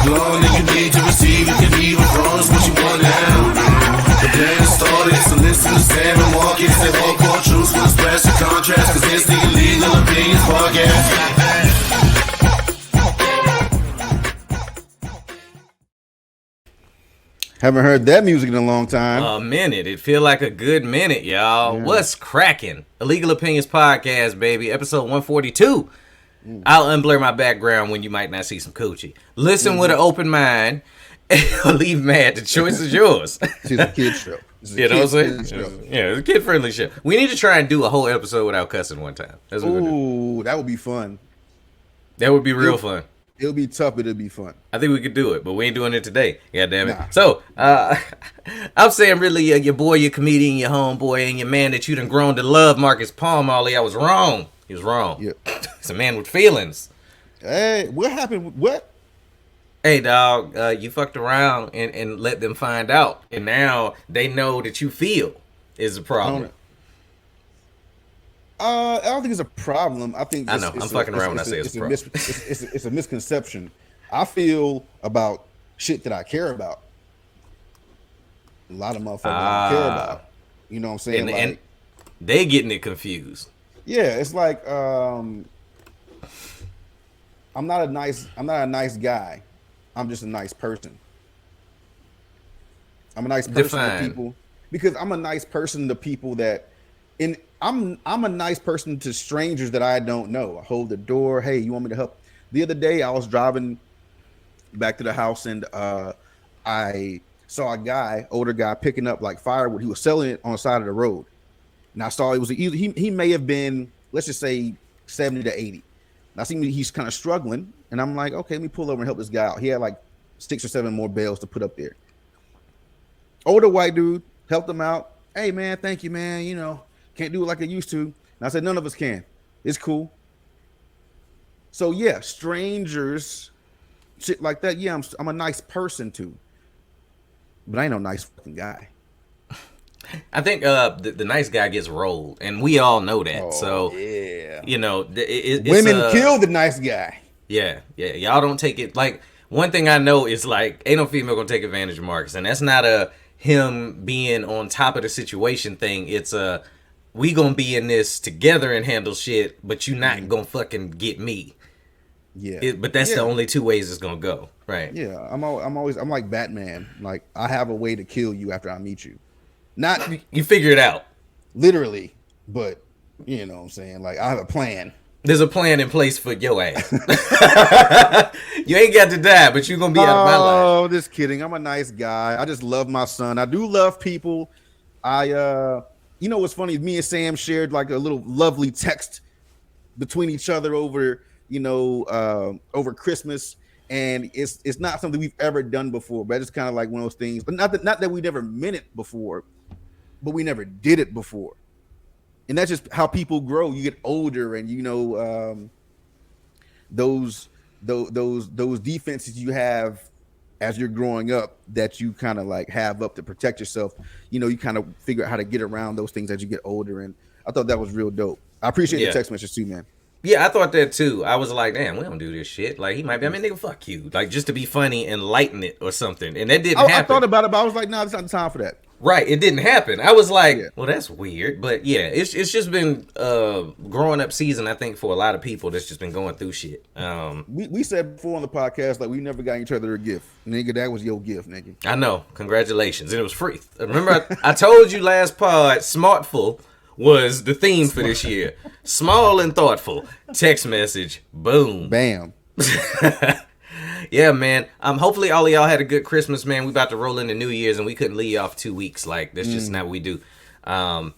Long as you need to receive, you can even promise what you want now. The plan started, so listen to Sam and Marcus and hardcore truths with a special contrast, cause it's the Illegal Opinions Podcast. Haven't heard that music in a long time. A minute. It feel like a good minute, y'all. Yeah. What's cracking? Illegal Opinions Podcast, baby. Episode 142. I'll unblur my background when you might not see some coochie. Listen with an open mind and leave mad. The choice is yours. It's a kid's show. You know what I'm saying? Yeah, it's a kid-friendly show. We need to try and do a whole episode without cussing one time. That's what Ooh, that would be fun. That would be real fun. It'll be tough, but it'll be fun. I think we could do it, but we ain't doing it today. God damn it. Nah. So, I'm saying really your boy, your comedian, your homeboy, and your man that you done grown to love, Marcus Palmolly. I was wrong. He was wrong. Yep. He's a man with feelings. Hey, what happened? What? Hey, dog, you fucked around and let them find out. And now they know that you feel is a problem. I don't think it's a problem. I think I know. I'm fucking around when I say it's a problem. It's a misconception. I feel about shit that I care about. A lot of motherfuckers don't care about. You know what I'm saying? And they getting it confused. Yeah, it's like I'm not a nice guy. I'm just a nice person. I'm a nice person to people because I'm a nice person to people that I'm a nice person to strangers that I don't know. I hold the door. Hey, you want me to help? The other day I was driving back to the house and I saw a older guy picking up like firewood. He was selling it on the side of the road. And I saw he may have been, let's just say 70 to 80. And I see he's kind of struggling. And I'm like, okay, let me pull over and help this guy out. He had like 6 or 7 more bales to put up there. Older white dude, helped him out. Hey man, thank you, man. You know, can't do it like I used to. And I said, none of us can. It's cool. So yeah, strangers, shit like that. Yeah, I'm a nice person too. But I ain't no nice fucking guy. I think the nice guy gets rolled, and we all know that. Oh, so yeah, you know, women kill the nice guy. Yeah. Y'all don't take it like one thing I know is like ain't no female gonna take advantage of Marcus, and that's not a him being on top of the situation thing. It's a we gonna be in this together and handle shit, but you not gonna fucking get me. Yeah, but that's the only 2 ways it's gonna go, right? Yeah, I'm like Batman. Like I have a way to kill you after I meet you. Not you figure it out. Literally, but you know what I'm saying? Like I have a plan. There's a plan in place for your ass. You ain't got to die, but you're gonna be out of my life. Oh, just kidding. I'm a nice guy. I just love my son. I do love people. You know what's funny? Me and Sam shared like a little lovely text between each other over, over Christmas. And it's not something we've ever done before, but it's kind of like one of those things. But not that we never meant it before, but we never did it before. And that's just how people grow. You get older, and those defenses you have as you're growing up that you kind of like have up to protect yourself. You kind of figure out how to get around those things as you get older. And I thought that was real dope. I appreciate the text message too, man. Yeah, I thought that too. I was like, damn, we don't do this shit. Like, he might be, nigga, fuck you. Like, just to be funny and lighten it or something. And that didn't happen. I thought about it, but I was like, nah, it's not the time for that. Right, it didn't happen. I was like, well, that's weird. But yeah, it's just been growing up season, I think, for a lot of people that's just been going through shit. We said before on the podcast, like, we never got each other a gift. Nigga, that was your gift, nigga. I know. Congratulations. And it was free. Remember, I told you last pod, Smartful was the theme for this year. Small and thoughtful. Text message. Boom. Bam. Yeah, man. Hopefully all of y'all had a good Christmas, man. We about to roll into New Year's and we couldn't leave you off 2 weeks. Like, that's just not what we do. My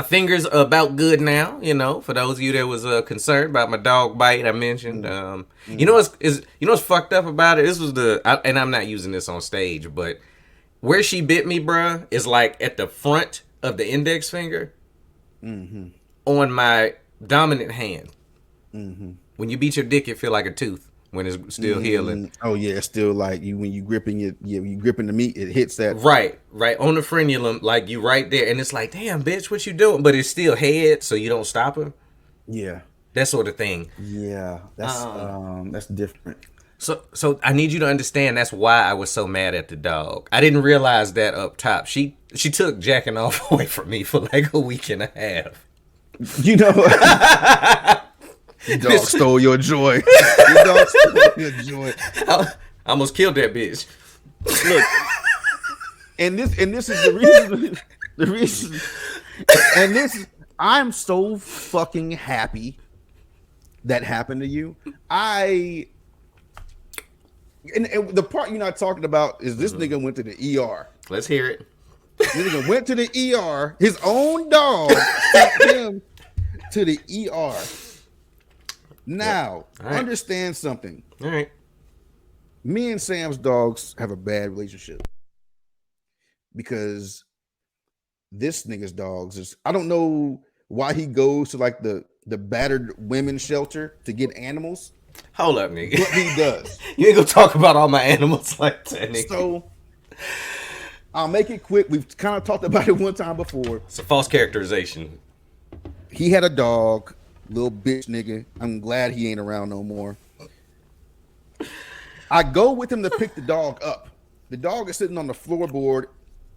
fingers are about good now, for those of you that was concerned about my dog bite I mentioned. You know what's fucked up about it? This was and I'm not using this on stage, but where she bit me, bruh, is like at the front of the index finger on my dominant hand. When you beat your dick, it feel like a tooth when it's still healing. Oh yeah, it's still like when you gripping you gripping the meat, it hits that right on the frenulum, like you right there, and it's like, damn, bitch, what you doing? But it's still head, so you don't stop her. Yeah, that sort of thing. Yeah, that's different. So I need you to understand that's why I was so mad at the dog. I didn't realize that up top. She took jacking off away from me for like a week and a half. You know, your dog stole your joy. Your dog stole your joy. I almost killed that bitch. Look, and this is the reason. The reason, and this, I'm so fucking happy that happened to you. And the part you're not talking about is this nigga went to the ER. Let's hear it. This nigga went to the ER. His own dog took him to the ER. Now, understand something. All right. Me and Sam's dogs have a bad relationship because this nigga's dogs is, I don't know why he goes to like the battered women's shelter to get animals. Hold up, nigga. But he does. You ain't gonna talk about all my animals like that, nigga. So I'll make it quick. We've kind of talked about it one time before. It's a false characterization. He had a dog, little bitch nigga. I'm glad he ain't around no more. I go with him to pick the dog up. The dog is sitting on the floorboard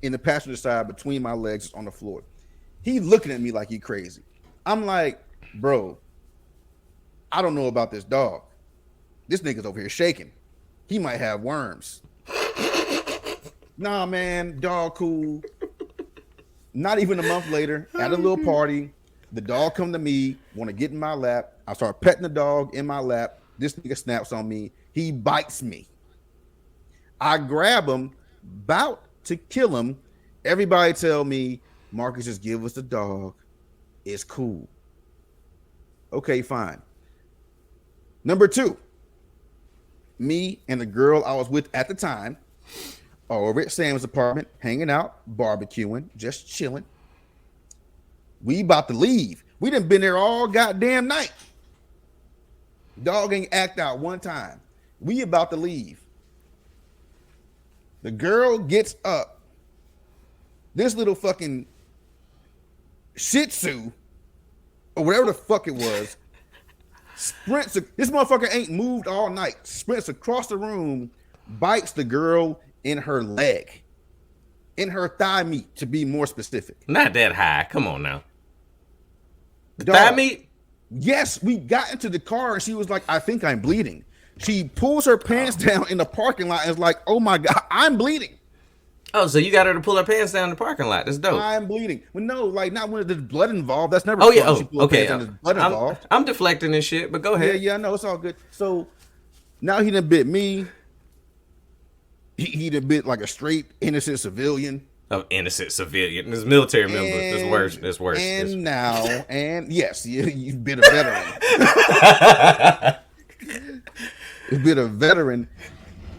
in the passenger side between my legs on the floor. He looking at me like he crazy. I'm like, bro, I don't know about this dog. This nigga's over here shaking. He might have worms. Nah, man, dog cool. Not even a month later, at a little party, the dog come to me, want to get in my lap. I start petting the dog in my lap. This nigga snaps on me. He bites me. I grab him, about to kill him. Everybody tell me, Marcus, just give us the dog. It's cool. Okay, fine. Number 2, me and the girl I was with at the time are over at Sam's apartment, hanging out, barbecuing, just chilling. We about to leave. We done been there all goddamn night. Dog ain't act out one time. We about to leave. The girl gets up. This little fucking Shih Tzu, or whatever the fuck it was, sprints. This motherfucker ain't moved all night. Sprints across the room, bites the girl in her leg, in her thigh meat, to be more specific. Not that high. Come on now. Dog, Thigh meat? Yes, we got into the car and she was like, I think I'm bleeding. She pulls her pants down in the parking lot and is like, oh my God, I'm bleeding. Oh, so you got her to pull her pants down in the parking lot. That's dope. I'm bleeding. Well, no, like not when there's blood involved. That's never. Oh yeah. She Oh, pulled her okay. pants down, there's blood involved. I'm deflecting this shit, but go ahead. Yeah, I know, it's all good. So now he done bit me. He done bit like a straight innocent civilian. Of innocent civilian. This military member. It's worse. It's worse. And now, and yes, you've been a veteran. You've been a veteran.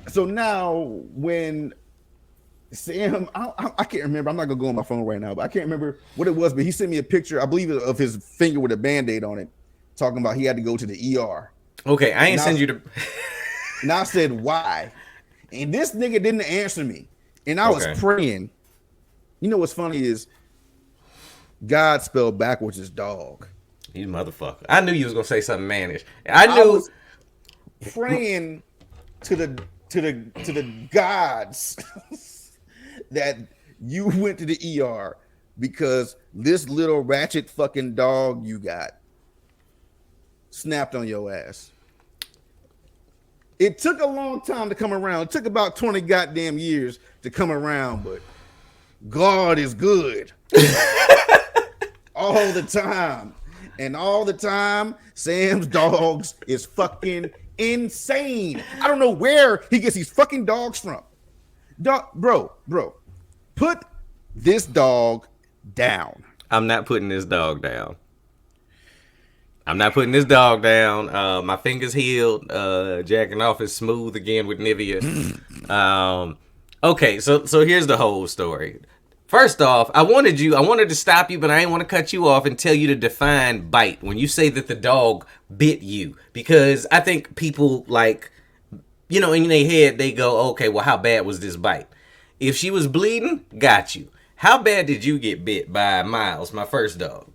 So now when Sam, I can't remember. I'm not gonna go on my phone right now, but I can't remember what it was. But he sent me a picture, I believe, of his finger with a Band-Aid on it, talking about he had to go to the ER. Okay, I ain't send you to. And I said, why? And this nigga didn't answer me. And I was praying. You know what's funny is God spelled backwards is dog. You motherfucker. I knew you was gonna say something mannish. I was praying to the gods that you went to the ER because this little ratchet fucking dog you got snapped on your ass. It took a long time to come around. It took about 20 goddamn years to come around, but God is good all the time. And all the time, Sam's dogs is fucking insane. I don't know where he gets these fucking dogs from. Bro, put this dog down. I'm not putting this dog down. I'm not putting this dog down. My fingers healed. Jacking off is smooth again with Nivea. Okay, so here's the whole story. First off, I wanted to stop you, but I didn't want to cut you off and tell you to define bite when you say that the dog bit you. Because I think people, like, you know, in their head, they go, okay, well, how bad was this bite? If she was bleeding, got you. How bad did you get bit by Miles, my first dog?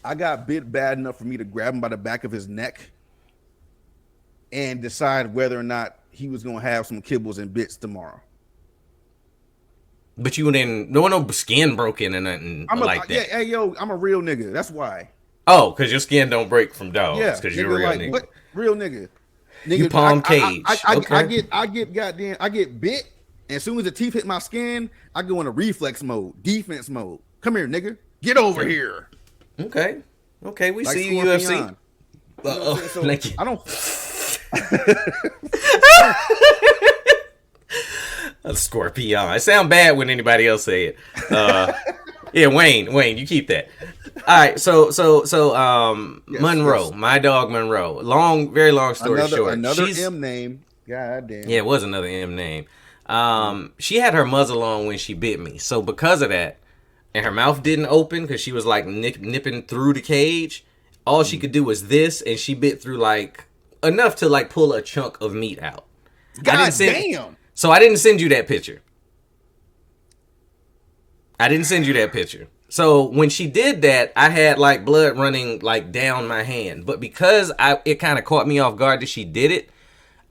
I got bit bad enough for me to grab him by the back of his neck and decide whether or not he was gonna have some kibbles and bits tomorrow. But you didn't. No skin broken and nothing like that. Yeah, hey yo, I'm a real nigga. That's why. Oh, because your skin don't break from dogs. Yeah, because you're a real nigga. What? Real nigga. You palm cage. I get bit, and as soon as the teeth hit my skin, I go into reflex mode, defense mode. Come here, nigga. Get over here. Okay, we Like see you, Scorpion. UFC. So Thank you. I don't. A Scorpion. It sound bad when anybody else say it. Yeah, Wayne, you keep that. All right, so Monroe, yes. my dog Monroe. Very long story short. Another M name. God damn. Yeah, it was another M name. She had her muzzle on when she bit me. So because of that, and her mouth didn't open because she was like nipping through the cage, all she could do was this, and she bit through like enough to like pull a chunk of meat out. God damn. So I didn't send you that picture. So when she did that, I had like blood running like down my hand. But because it kind of caught me off guard that she did it,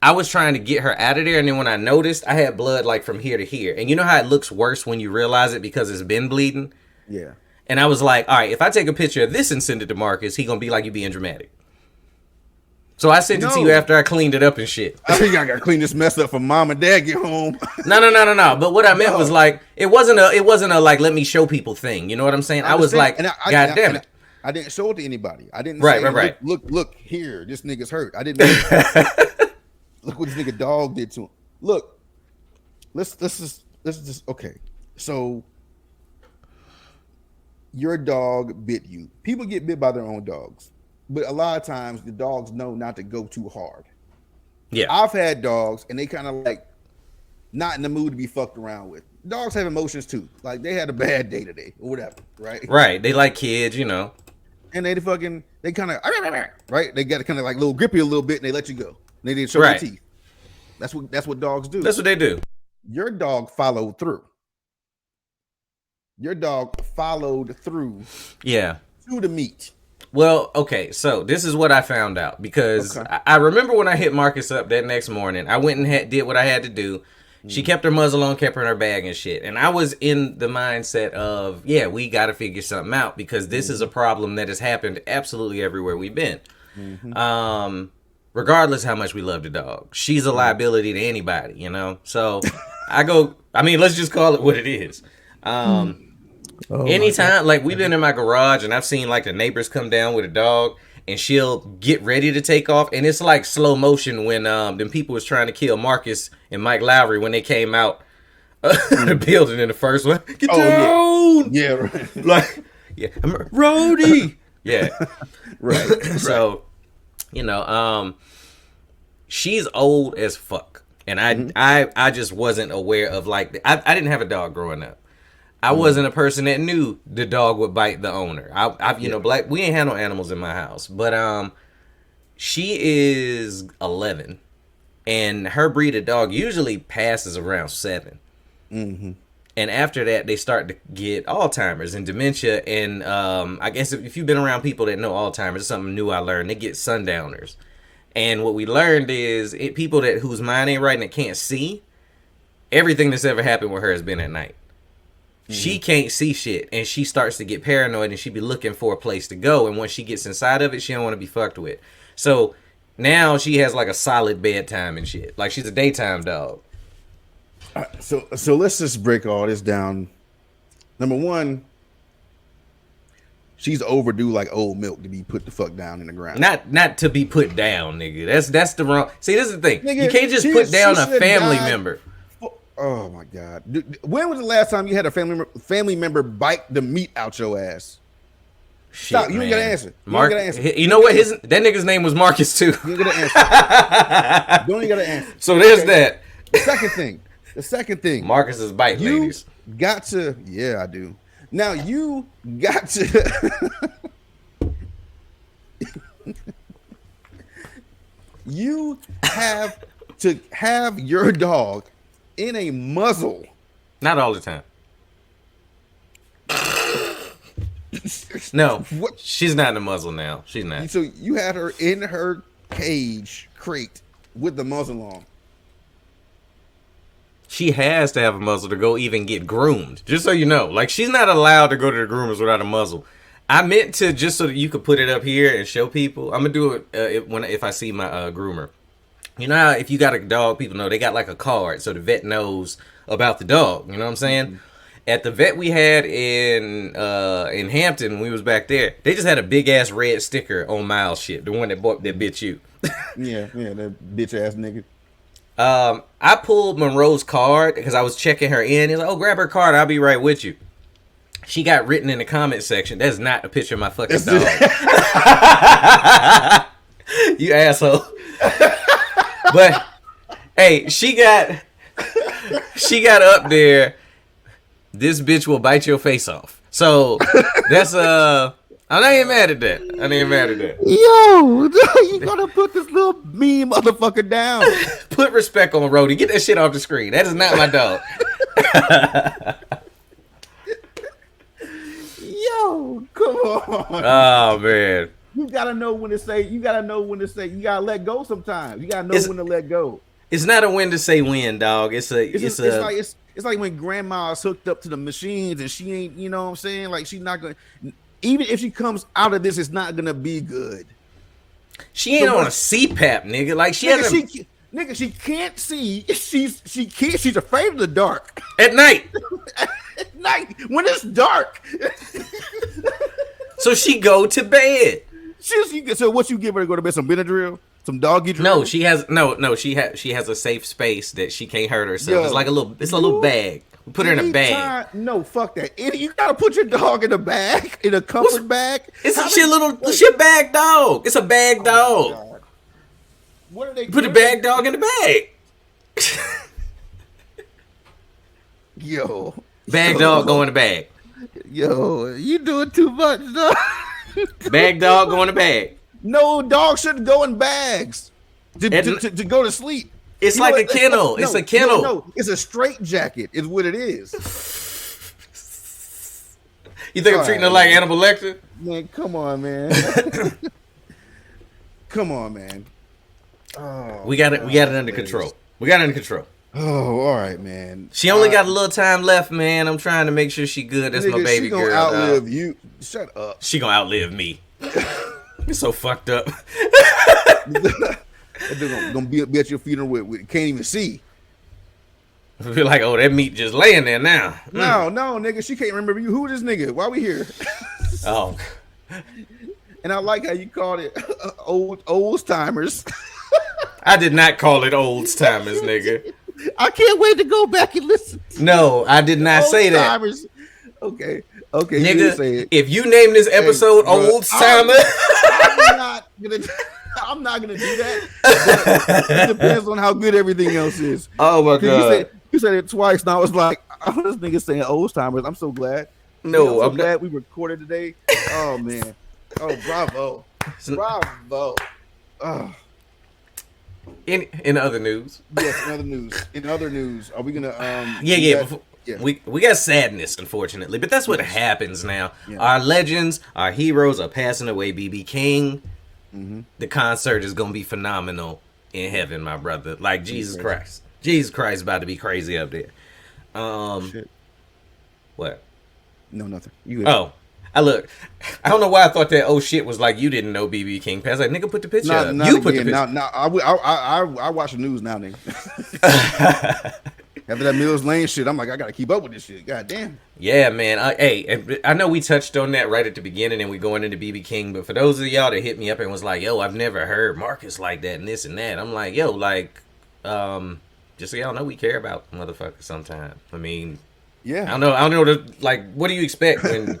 I was trying to get her out of there. And then when I noticed, I had blood like from here to here. And you know how it looks worse when you realize it because it's been bleeding? Yeah. And I was like, all right, if I take a picture of this and send it to Marcus, he gonna be like, you being dramatic. So I sent it to you after I cleaned it up and shit. I think I gotta clean this mess up for mom and dad get home. No. But what I meant was like, it wasn't a like let me show people thing. You know what I'm saying? I was like, God damn it. I didn't show it to anybody. I didn't say, right. Look here, this nigga's hurt. I didn't look what this nigga dog did to him. Look, let's just okay. So your dog bit you. People get bit by their own dogs. But a lot of times the dogs know not to go too hard. Yeah. I've had dogs and they kind of like not in the mood to be fucked around with. Dogs have emotions too. Like they had a bad day today or whatever, right? Right. They like kids, you know. And they kind of, right? They got to kind of like little grip you a little bit and they let you go. And they didn't show their teeth. That's what dogs do. That's what they do. Your dog followed through. Yeah. To the meat. Well, okay, so this is what I found out because I remember when I hit Marcus up that next morning, I went and did what I had to do. She kept her muzzle on, kept her in her bag and shit. And I was in the mindset of, yeah, we got to figure something out because this is a problem that has happened absolutely everywhere we've been. Regardless how much we love the dog. She's a liability to anybody, you know? So let's just call it what it is. Anytime, like we've been in my garage and I've seen like the neighbors come down with a dog and she'll get ready to take off and it's like slow motion when them people was trying to kill Marcus and Mike Lowry when they came out the building in the first one. Get down! Yeah, right. Like, yeah, Rhodey! Yeah. Right. So, you know, she's old as fuck. And I just wasn't aware of like, I didn't have a dog growing up. I wasn't a person that knew the dog would bite the owner. We ain't had no animals in my house, but she is 11, and her breed of dog usually passes around 7. And after that, they start to get Alzheimer's and dementia. And I guess if you've been around people that know Alzheimer's, it's something new I learned. They get sundowners, and what we learned is people whose mind ain't right and that can't see. Everything that's ever happened with her has been at night. She can't see shit, and she starts to get paranoid, and she be looking for a place to go. And once she gets inside of it, she don't want to be fucked with. So now she has like a solid bedtime and shit. Like she's a daytime dog. So let's just break all this down. Number one, she's overdue like old milk to be put the fuck down in the ground. Not to be put down, nigga. That's the wrong. See, this is the thing. Nigga, you can't just put down a family member. Oh my god! When was the last time you had a family member bite the meat out your ass? Shit, Stop! You man. ain't gotta answer. You know what? That nigga's name was Marcus too. You ain't gotta answer. You ain't gotta answer. So there's that. The second thing. Marcus is bite ladies. Got to. Yeah, I do. Now you got to. You have to have your dog in a muzzle. Not all the time. No, she's not in a muzzle now. She's not. So you had her in her cage crate with the muzzle on. She has to have a muzzle to go even get groomed. Just so you know, like she's not allowed to go to the groomers without a muzzle. I meant to just so that you could put it up here and show people. I'm gonna do it if I see my groomer. You know how if you got a dog, people know they got like a card so the vet knows about the dog. You know what I'm saying? Mm-hmm. At the vet we had in Hampton when we was back there, they just had a big ass red sticker on Miles shit, the one that bit you. yeah, that bitch ass nigga. I pulled Monroe's card because I was checking her in. He's like, "Oh, grab her card. I'll be right with you." She got written in the comment section. That's not a picture of my fucking dog. You asshole. But hey, she got up there. This bitch will bite your face off. So that's I ain't mad at that. Yo, you gotta put this little mean motherfucker down. Put respect on Rhodey. Get that shit off the screen. That is not my dog. Yo, come on. Oh man. You gotta know when to say. You gotta let go sometimes. You gotta know when to let go. It's not a when to say when, dog. It's like when grandma's hooked up to the machines and she ain't, you know what I'm saying? Like she's not gonna, even if she comes out of this, it's not gonna be good. She ain't on a CPAP, nigga. Like she she can't see. She's afraid of the dark. At night. At night when it's dark. So she go to bed. So what you give her to go to bed? Some Benadryl? Some doggy drill? No, she has she has a safe space that she can't hurt herself. Yo, it's like a little bag. We put her in a bag. No, fuck that. You gotta put your dog in a bag, in a comfort bag. It's a bag dog. It's a bag dog. God. What are they? Put a bag dog in the bag. Yo, bag dog go in the bag. Yo, you doing too much, dog. Bag dog go in the bag. No, dogs shouldn't go in bags to go to sleep. It's like a kennel. It's a kennel. No, it's a straight jacket is what it is. You think I'm treating her like Hannibal Lecter? Man, come on, man. Come on, man. Oh, we got it under control. We got it under control. Oh, all right, man. She only got a little time left, man. I'm trying to make sure she good. That's my baby girl. She gonna outlive you. Shut up. She gonna outlive me. You're so fucked up. They're gonna be at your funeral with can't even see. I feel like, oh, that meat just laying there now. No, nigga, she can't remember you. Who is this nigga? Why we here? Oh. And I like how you called it old timers. I did not call it old timers, nigga. I can't wait to go back and listen. No, I did not say that. Okay, nigga. If you name this episode "Old Timer," I'm not gonna do that. It depends on how good everything else is. Oh my god! You said it twice, and I was like, "Oh, this nigga saying old timers." I'm so glad. No, I'm glad we recorded today. Oh man! Oh, bravo! Oh. In other news. Yes, in other news. Are we gonna Yeah. We got sadness, unfortunately, but that's what happens now. Yeah. Our legends, our heroes are passing away. BB King, The concert is gonna be phenomenal in heaven, my brother. Like Jesus Christ about to be crazy up there. Shit. What? No, nothing. I don't know why I thought that. Oh shit, was like you didn't know BB King passed. Like nigga, put the picture up. You put the picture. Now, I watch the news now, nigga. After that Mills Lane shit, I'm like, I gotta keep up with this shit. God damn. Yeah, man. I know we touched on that right at the beginning, and we going into BB King. But for those of y'all that hit me up and was like, "Yo, I've never heard Marcus like that and this and that," I'm like, "Yo, like, just so y'all know, we care about motherfuckers sometimes." I mean, yeah. I don't know. Like, what do you expect when?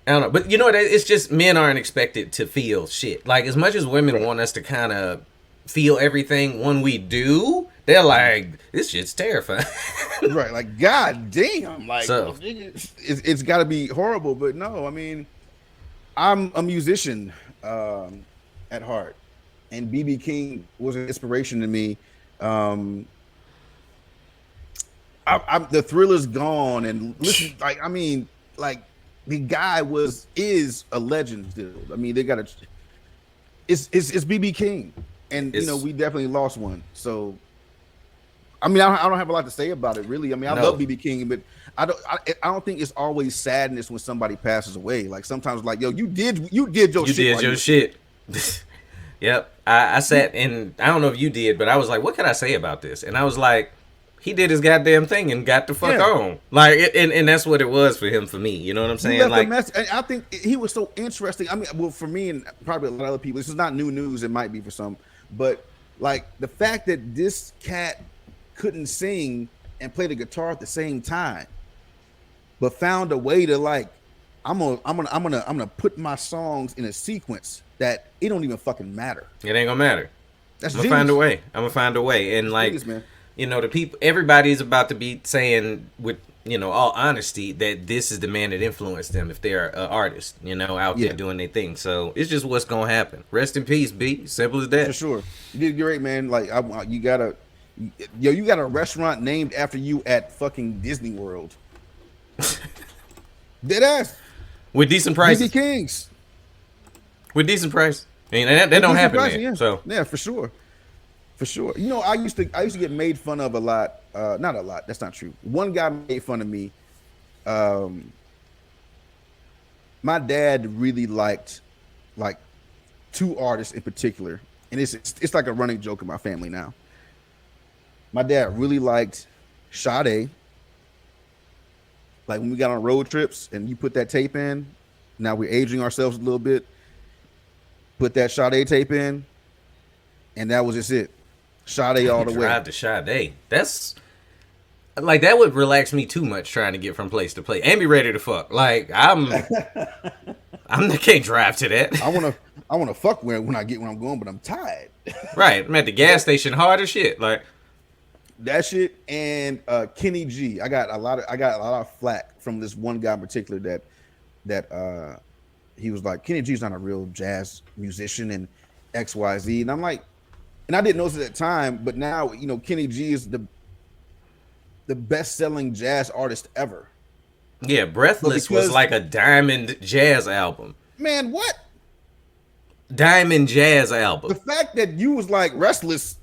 I don't know, but you know what? It's just men aren't expected to feel shit. Like as much as women want us to kind of feel everything when we do, they're like, this shit's terrifying. Right, like god damn, like so, it's got to be horrible. But no, I mean, I'm a musician at heart, and BB King was an inspiration to me. The Thriller's gone, and listen, like I mean, like the guy is a legend still. I mean, they got it's BB King. and It's we definitely lost one. So I mean, I don't have a lot to say about it, really. I mean, I no. love BB King, but I don't think it's always sadness when somebody passes away. Like sometimes, like yo, you did your You shit. did while your you shit. Yep. I sat and I don't know if you did, but I was like, what can I say about this? And I was like, he did his goddamn thing and got the fuck Yeah. on. Like, and that's what it was for him, for me. You know what I'm You saying? left a Like, message, and I think he was so interesting. I mean, well, for me and probably a lot of other people, this is not new news. It might be for some, but like the fact that this cat couldn't sing and play the guitar at the same time, but found a way to like, I'm gonna put my songs in a sequence that it don't even fucking matter. it ain't gonna matter. That's I'm gonna find a genius. way. I'm gonna find a way. And like, Genius, man. the people, everybody's about to be saying with, all honesty that this is the man that influenced them if they're an artist, out Yeah. there doing their thing. So it's just what's gonna happen. Rest in peace, B. Simple as that. For sure. You did great, man. Like you got a restaurant named after you at fucking Disney World. Dead ass. With decent prices. BB Kings. With decent price. I mean, that don't happen Price, there. yeah. So Yeah, for sure. For sure. I used to get made fun of a lot. Not a lot. That's not true. One guy made fun of me. My dad really liked like two artists in particular, and it's like a running joke in my family now. My dad really liked Sade. Like when we got on road trips and you put that tape in, now we're aging ourselves a little bit. Put that Sade tape in, and that was just it. Sade all the way. drive to Sade. That's like, that would relax me too much trying to get from place to place and be ready to fuck. Like I can't drive to that. I wanna fuck when I get when I'm going, but I'm tired. Right, I'm at the gas station hard as shit. Like That shit and Kenny G. I got a lot of flack from this one guy in particular that he was like, Kenny G's not a real jazz musician and XYZ. And I'm like, and I didn't know this at that time, but now Kenny G is the best-selling jazz artist ever. yeah, Breathless was like a diamond jazz album. Man, what? Diamond jazz album. The fact that you was like Restless,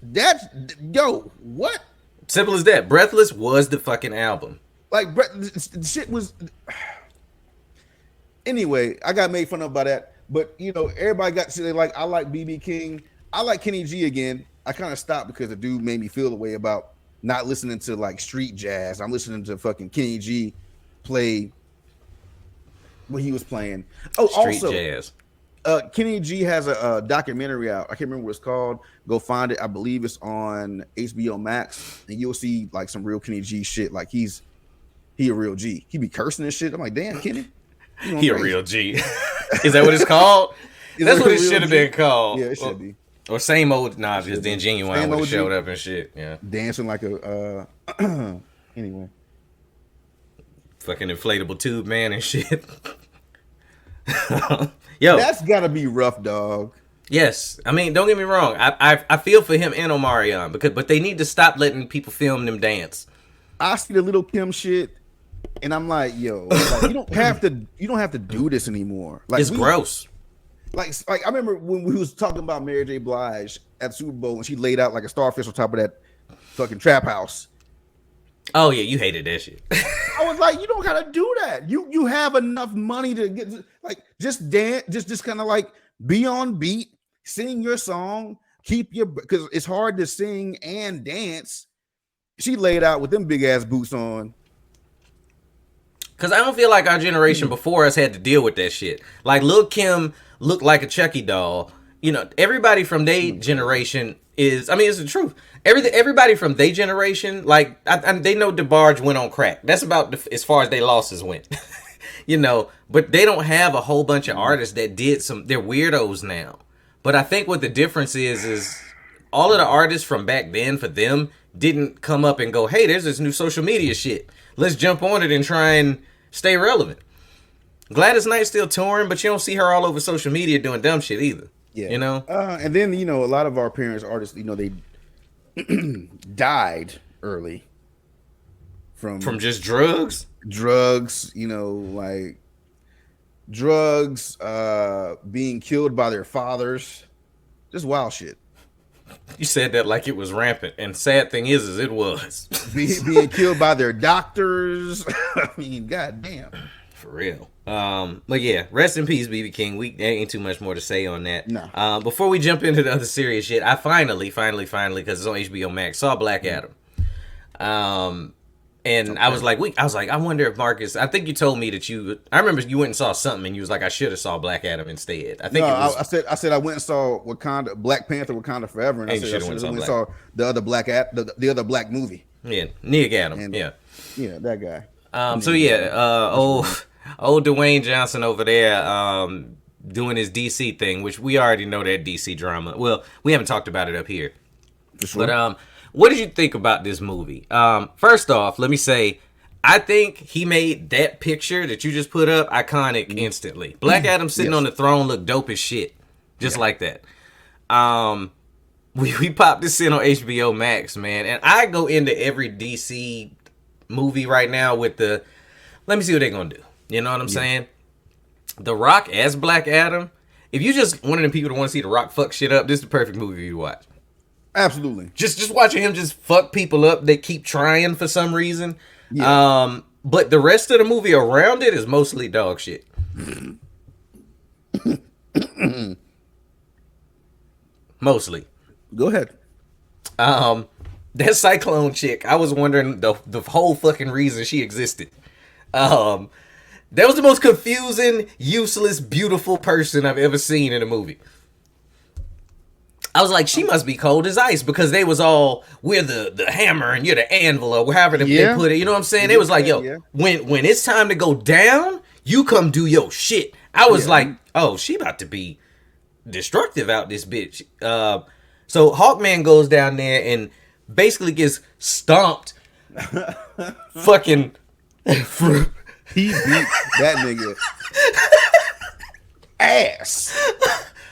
what? Simple as that. Breathless was the fucking album. Like, shit was. Anyway, I got made fun of by that, but everybody got to like, I like BB King, I like Kenny G again. I kind of stopped because the dude made me feel the way about not listening to like street jazz. I'm listening to fucking Kenny G play what he was playing. Oh, Street also, jazz. Kenny G has a documentary out. I can't remember what it's called. Go find it. I believe it's on HBO Max, and you'll see like some real Kenny G shit. Like he a real G. He be cursing and shit. I'm like, damn, Kenny. He a real G. Is that what it's called? That's what it should have been called. Yeah, it should be. Or same old, nah, just then Genuine would have showed up and shit. Yeah. Dancing like a anyway. Fucking inflatable tube man and shit. Yo. That's gotta be rough, dog. Yes. I mean, don't get me wrong. I feel for him and Omarion but they need to stop letting people film them dance. I see the Little Kim shit and I'm like, yo, like, you don't have to do this anymore. Like It's gross. Like I remember when we was talking about Mary J. Blige at Super Bowl when she laid out like a starfish on top of that fucking trap house. Oh yeah, you hated that shit. I was like, you don't gotta do that. You have enough money to get like just dance, just kind of like be on beat, sing your song, because it's hard to sing and dance. She laid out with them big ass boots on. Cause I don't feel like our generation before us had to deal with that shit. Like Lil' Kim looked like a Chucky doll. Everybody from their generation it's the truth. Everybody from their generation, like they know DeBarge went on crack. That's about as far as their losses went. But they don't have a whole bunch of artists that did they're weirdos now. But I think what the difference is all of the artists from back then for them didn't come up and go, hey, there's this new social media shit. Let's jump on it and try and stay relevant. Gladys Knight's still touring, but you don't see her all over social media doing dumb shit either. Yeah. And then a lot of our parents, artists, they died early from just drugs. Drugs, like drugs, being killed by their fathers, just wild shit. You said that like it was rampant, and sad thing is it was. Being killed by their doctors. I mean, goddamn. For real. But yeah, rest in peace, BB King. There ain't too much more to say on that. No. Before we jump into the other serious shit, I finally, because it's on HBO Max, saw Black Adam. And okay. I was like, I wonder if Marcus. I think you told me that I remember you went and saw something, and you was like, I should have saw Black Adam instead. I think I said I went and saw Black Panther, Wakanda Forever, and I said I should have went and saw the other the other black movie. Yeah, Nig Adam. And, yeah, that guy. So yeah, old Dwayne Johnson over there, doing his DC thing, which we already know that DC drama. Well, we haven't talked about it up here, for sure. But what did you think about this movie? First off, let me say, I think he made that picture that you just put up iconic instantly. Black Adam sitting on the throne looked dope as shit. Just like that. We popped this in on HBO Max, man. And I go into every DC movie right now with let me see what they're going to do. You know what I'm saying? The Rock as Black Adam. If you just one of the people that want to see The Rock fuck shit up, this is the perfect movie for you to watch. Absolutely. Just watching him just fuck people up. They keep trying for some reason. Yeah. But the rest of the movie around it is mostly dog shit. Mostly. Go ahead. That Cyclone chick, I was wondering the whole fucking reason she existed. That was the most confusing, useless, beautiful person I've ever seen in a movie. I was like, she must be cold as ice, because they was all, we're the hammer and you're the anvil, or however they put it. You know what I'm saying? It was like, yo, when it's time to go down, you come do your shit. I was like, oh, she about to be destructive out this bitch. So Hawkman goes down there and basically gets stomped. Fucking. He beat that nigga ass.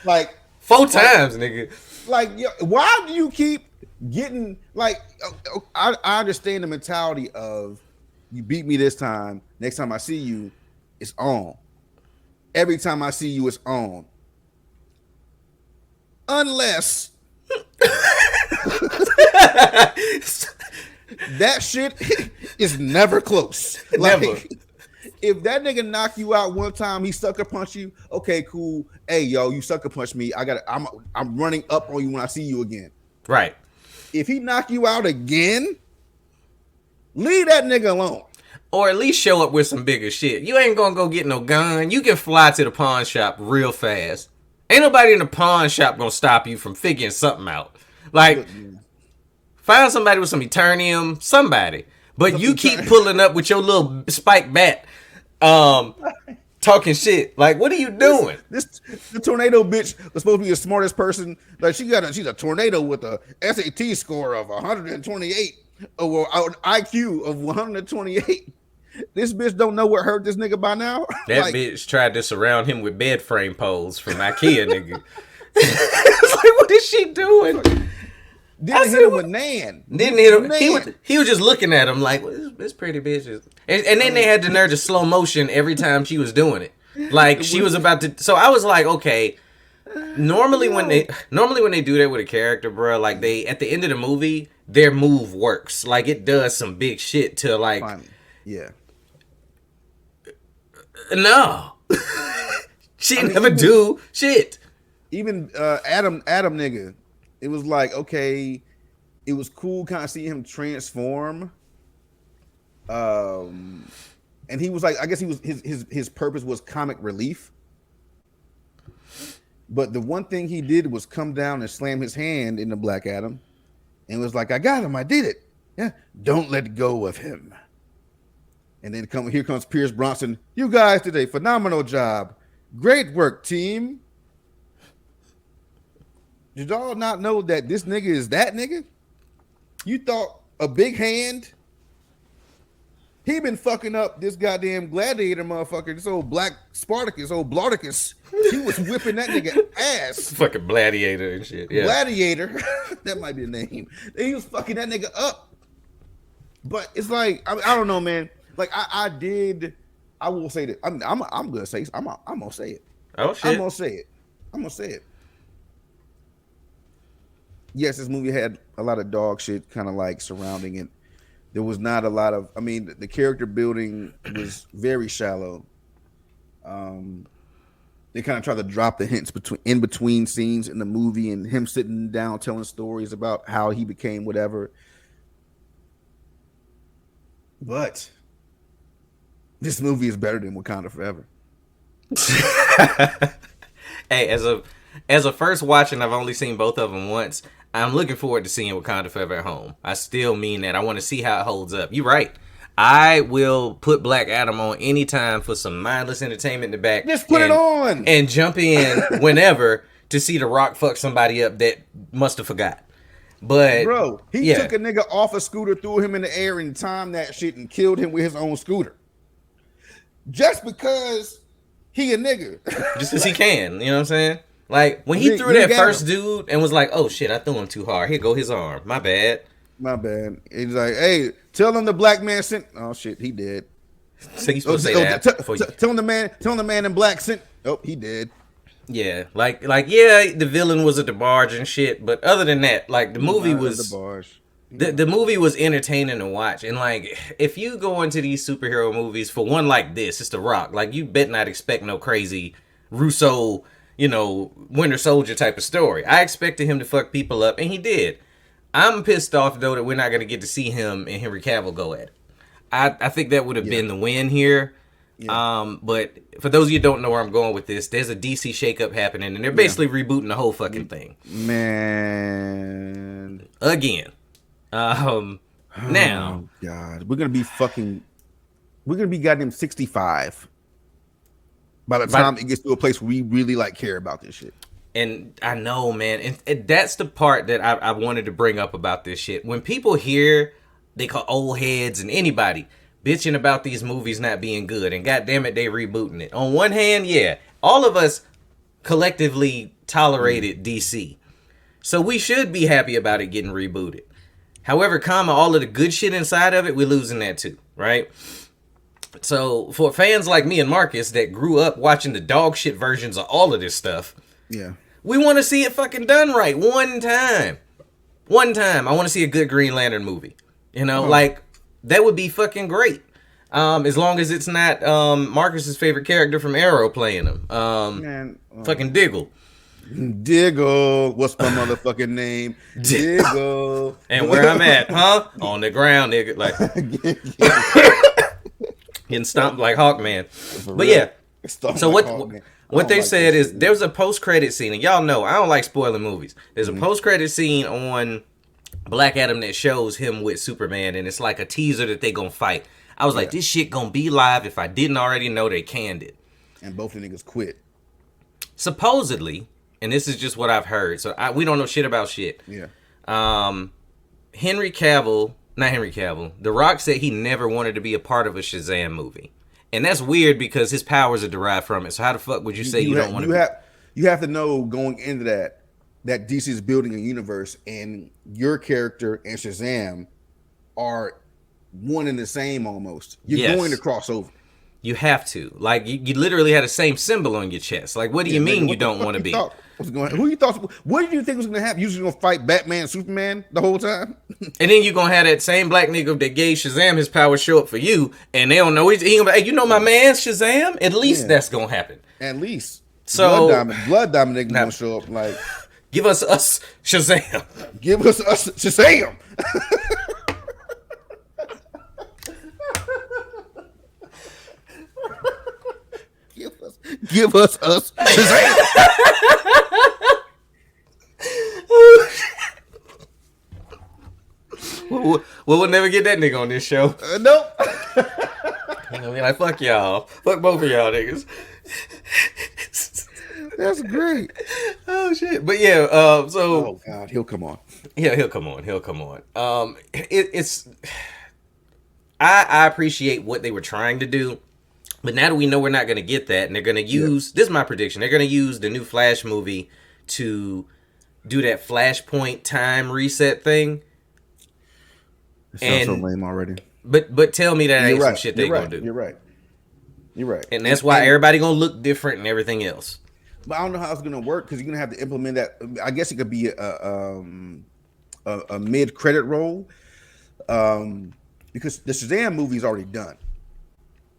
Like 4 times, nigga. Like, why do you keep getting like? I understand the mentality of you beat me this time. Next time I see you, it's on. Every time I see you, it's on. Unless that shit is never close. Like, never. If that nigga knock you out one time, he sucker punch you. Okay, cool. Hey, yo, you sucker punch me. I'm running up on you when I see you again. Right. If he knock you out again, leave that nigga alone. Or at least show up with some bigger shit. You ain't gonna go get no gun. You can fly to the pawn shop real fast. Ain't nobody in the pawn shop gonna stop you from figuring something out. Like, find somebody with some Eternium, somebody. But you keep pulling up with your little spike bat. Talking shit. Like, what are you doing? The tornado bitch was supposed to be the smartest person. Like, she's a tornado with a SAT score of 128 or an IQ of 128. This bitch don't know what hurt this nigga by now. That bitch tried to surround him with bed frame poles from IKEA, nigga. It's like, what is she doing? Didn't hit him with Nan. Didn't hit him. He was just looking at him like, well, this pretty bitch is. And then they had the nerve to slow motion every time she was doing it. Like, she was about to. So I was like, okay. Normally when they do that with a character, bro, like at the end of the movie, their move works. Like, it does some big shit to like. Yeah. No. She never do shit. Even Adam nigga. It was like, okay, it was cool kind of seeing him transform. And he was like, I guess he was his purpose was comic relief. But the one thing he did was come down and slam his hand into Black Adam and was like, I got him, I did it. Yeah, don't let go of him. And then here comes Pierce Bronson. You guys did a phenomenal job. Great work, team. Did y'all not know that this nigga is that nigga? You thought a big hand? He been fucking up this goddamn gladiator motherfucker, this old black Spartacus, old Blardicus. He was whipping that nigga ass. Fucking gladiator and shit. Yeah. Gladiator. That might be the name. He was fucking that nigga up. But it's like, I don't know, man. Like I will say that. I'm gonna say I'm gonna say it. Oh shit. I'm gonna say it. yes, this movie had a lot of dog shit kind of like surrounding it. There was not a lot of. I mean, the character building was very shallow. They kind of try to drop the hints between scenes in the movie, and him sitting down telling stories about how he became whatever. But this movie is better than Wakanda Forever. Hey, as a first watching, I've only seen both of them once. I'm looking forward to seeing Wakanda Forever at home. I still mean that. I want to see how it holds up. You're right. I will put Black Adam on anytime for some mindless entertainment in the back. Just put it on and jump in whenever to see The Rock fuck somebody up that must have forgot. But bro, he took a nigga off a scooter, threw him in the air, and timed that shit and killed him with his own scooter. Just because he a nigga. Just because he can, you know what I'm saying? Like, when he threw that first dude and was like, oh shit, I threw him too hard. Here go his arm. My bad. He's like, hey, tell him the black man sent. Oh shit, he did. So you supposed to say that? Tell the man in black sent. Oh, he did. Yeah, like yeah, the villain was a DeBarge and shit, but other than that, like the movie was the movie was entertaining to watch. And like, if you go into these superhero movies for one like this, it's The Rock. Like, you bet not expect no crazy Russo, Winter Soldier type of story. I expected him to fuck people up, and he did. I'm pissed off though that we're not gonna get to see him and Henry Cavill go at it. I think that would have been the win here. Yeah. But for those of you who don't know where I'm going with this, there's a DC shakeup happening, and they're basically rebooting the whole fucking thing. Man, again. Now, God, we're gonna be goddamn 65 by the time it gets to a place where we really like care about this shit. And I know, man, and that's the part that I wanted to bring up about this shit. When people hear, they call old heads and anybody bitching about these movies not being good, and goddamn it, they rebooting it. On one hand, yeah, all of us collectively tolerated DC, so we should be happy about it getting rebooted. However, all of the good shit inside of it, we're losing that too, right? So for fans like me and Marcus that grew up watching the dog shit versions of all of this stuff, yeah, we want to see it fucking done right one time. I want to see a good Green Lantern movie. Like, that would be fucking great. As long as it's not Marcus's favorite character from Arrow playing him. Fucking Diggle. Diggle. What's my motherfucking name? Diggle. And where I'm at, huh? On the ground, nigga. Like, getting stomped like Hawkman. But yeah. So what they said is there's a post-credit scene, and y'all know I don't like spoiling movies. There's a post-credit scene on Black Adam that shows him with Superman, and it's like a teaser that they gonna fight. I was like, this shit gonna be live. If I didn't already know, they canned it. And both the niggas quit. Supposedly, and this is just what I've heard, so we don't know shit about shit. Yeah. The Rock said he never wanted to be a part of a Shazam movie. And that's weird because his powers are derived from it. So how the fuck would you say you don't want to? You have to know going into that DC is building a universe, and your character and Shazam are one and the same almost. You're going to cross over. You have to. Like, you literally had the same symbol on your chest. Like, what do you mean you don't want to be? What did you think was going to happen? You just going to fight Batman and Superman the whole time? And then you're going to have that same black nigga that gave Shazam his power show up for you, and they don't know. He going to be, hey, you know my man Shazam? At least that's going to happen. At least. So Blood Diamond nigga going to show up like... Give us Shazam. Give us Shazam. Give us Shazam. We'll never get that nigga on this show. Nope. You know, be like, fuck y'all. Fuck both of y'all niggas. That's great. Oh shit. But yeah, oh God, he'll come on. Yeah, he'll come on. I appreciate what they were trying to do. But now that we know we're not going to get that, and they're going to use, this is my prediction, they're going to use the new Flash movie to do that Flashpoint time reset thing. It sounds so lame already. But tell me that ain't some shit they're going to do. You're right. And that's why everybody going to look different and everything else. but I don't know how it's gonna work because you're gonna have to implement that. I guess it could be a mid credit roll, because the Shazam movie is already done.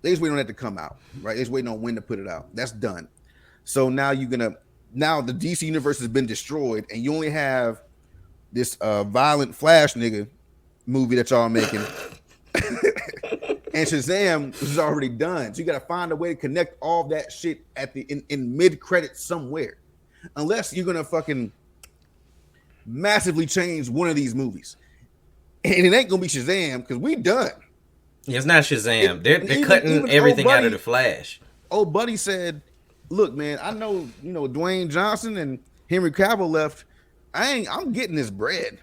They just waiting on that to come out, right? They just waiting on when to put it out. That's done. So now now the DC universe has been destroyed, and you only have this violent Flash nigga movie that y'all making. And Shazam is already done. So you got to find a way to connect all that shit at the in mid credits somewhere. Unless you're going to fucking massively change one of these movies. And it ain't going to be Shazam because we done. It's not Shazam. They're cutting everything out of the Flash. Old buddy said, look, man, I know, Dwayne Johnson and Henry Cavill left. I'm getting this bread.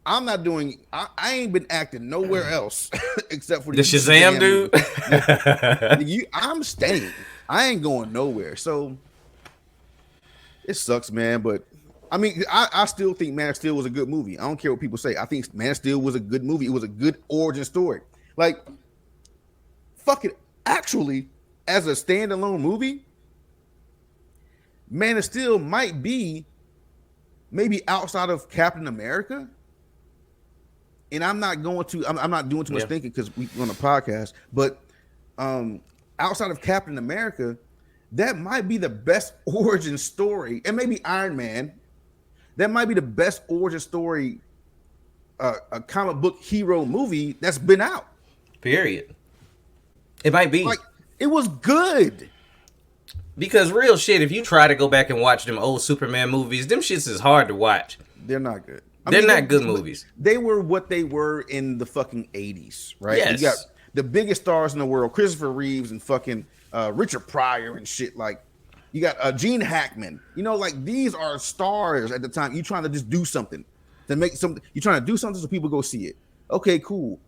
I'm not doing. I ain't been acting nowhere else except for the Shazam dude. I'm staying. I ain't going nowhere. So it sucks, man. But I mean, I still think Man of Steel was a good movie. I don't care what people say. I think Man of Steel was a good movie. It was a good origin story. Like, fuck it. Actually, as a standalone movie, Man of Steel might be maybe outside of Captain America. And I'm not doing too much thinking because we're on a podcast, but outside of Captain America, that might be the best origin story, and maybe Iron Man, that might be the best origin story, a comic book hero movie that's been out. Period. It might be. Like, it was good. Because real shit, if you try to go back and watch them old Superman movies, them shits is hard to watch. They're not good. They're not good movies. They were what they were in the fucking 80s, right? Yes. You got the biggest stars in the world, Christopher Reeves and fucking Richard Pryor and shit. Like, you got Gene Hackman. Like, these are stars at the time. You trying to just do something to make something. You're trying to do something so people go see it. Okay, cool.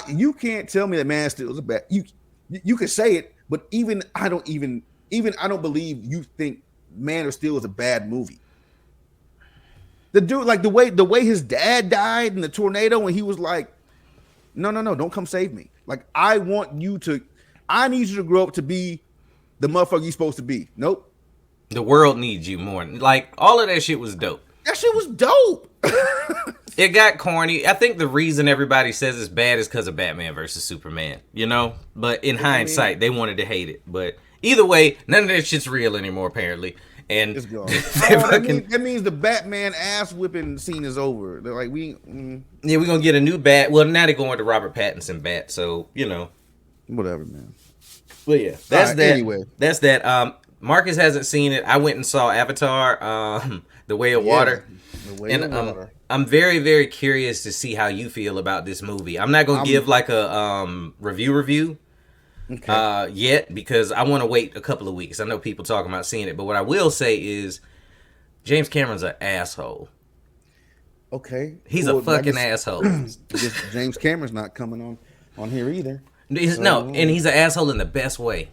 You can't tell me that Man of Steel is a bad. You can say it, but I don't believe you think Man of Steel is a bad movie. The dude, like the way his dad died in the tornado, and he was like, no, don't come save me. Like, I need you to grow up to be the motherfucker you're supposed to be. Nope. The world needs you more. Like, all of that shit was dope. That shit was dope. It got corny. I think the reason everybody says it's bad is because of Batman versus Superman, But in hindsight, they wanted to hate it. But either way, none of that shit's real anymore, apparently. And it's gone. That means the Batman ass whipping scene is over. They're like, we're gonna get a new Bat. Well, now they're going to Robert Pattinson Bat, so whatever, man. But yeah, that's that. Anyway, that's that. Marcus hasn't seen it. I went and saw Avatar, The Way of Water. The Way of Water. I'm very, very curious to see how you feel about this movie. I'm not gonna give like a review. Okay. Yet, because I want to wait a couple of weeks. I know people talking about seeing it, but what I will say is James Cameron's an asshole. Okay. He's a fucking asshole. James Cameron's not coming on here either. No, and he's an asshole in the best way.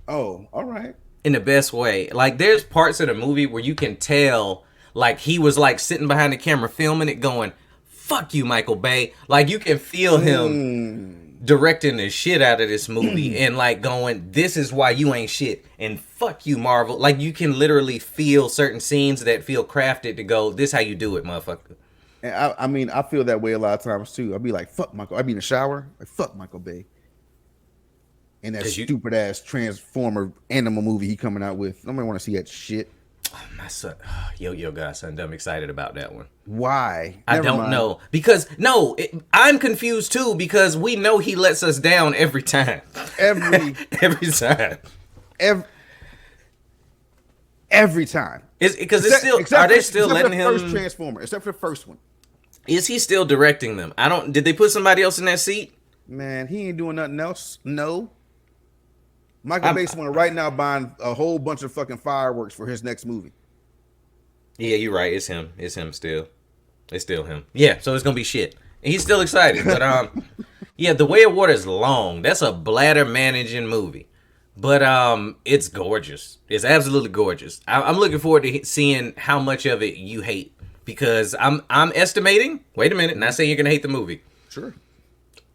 Oh, all right. In the best way. Like, there's parts of the movie where you can tell, like, he was, like, sitting behind the camera filming it going, fuck you, Michael Bay. Like, you can feel him directing the shit out of this movie and like going, this is why you ain't shit, and fuck you, Marvel. Like, you can literally feel certain scenes that feel crafted to go, this how you do it, motherfucker. And I mean, I feel that way a lot of times too. I'll be like, fuck Michael. I'll be in the shower, like, fuck Michael Bay. And that stupid ass Transformer animal movie he coming out with. Nobody want to see that shit. My son, Yo Godson, I'm excited about that one. Why? I don't know. Because, I'm confused too, because we know he lets us down every time. Every time. Every time. Because it's still, are they still letting him? First Transformer, except for the first one. Is he still directing them? Did they put somebody else in that seat? Man, he ain't doing nothing else. No. Michael Bay's one right now buying a whole bunch of fucking fireworks for his next movie. Yeah, you're right. It's him. It's him still. It's still him. Yeah, so it's gonna be shit. And he's still excited. But yeah, The Way of Water is long. That's a bladder managing movie. But it's gorgeous. It's absolutely gorgeous. I'm looking forward to seeing how much of it you hate, because I'm estimating. Wait a minute, not saying you're gonna hate the movie. Sure.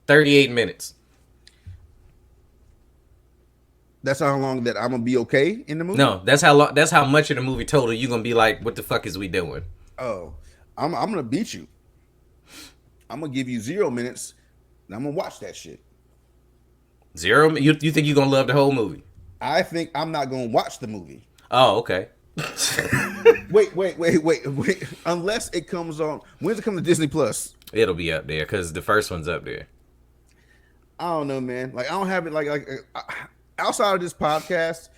38 minutes. That's how long that I'm gonna be okay in the movie. No, that's how long. That's how much of the movie total you gonna be like, what the fuck is we doing? Oh, I'm gonna beat you. I'm gonna give you 0 minutes, and I'm gonna watch that shit. 0. You think you gonna love the whole movie? I think I'm not gonna watch the movie. Oh, okay. Wait. Unless it comes on. When's it come to Disney Plus? It'll be up there because the first one's up there. I don't know, man. Like I don't have it. Outside of this podcast,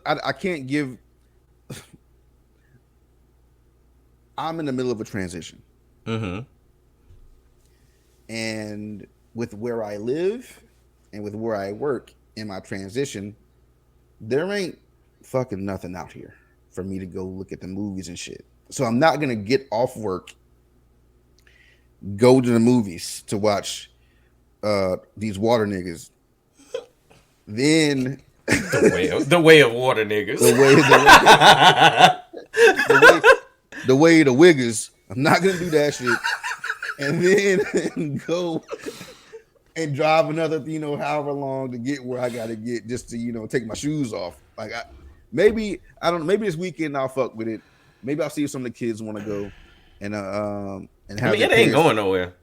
I can't give. I'm in the middle of a transition. Mm-hmm. And with where I live and with where I work in my transition, there ain't fucking nothing out here for me to go look at the movies and shit. So I'm not gonna get off work, go to the movies to watch these water niggas. Then the way of water niggas. The way of the wiggers. I'm not gonna do that shit. And then go and drive another, however long to get where I gotta get just to, take my shoes off. Like maybe I don't know. Maybe this weekend I'll fuck with it. Maybe I'll see if some of the kids want to go and have. I mean, it ain't going nowhere.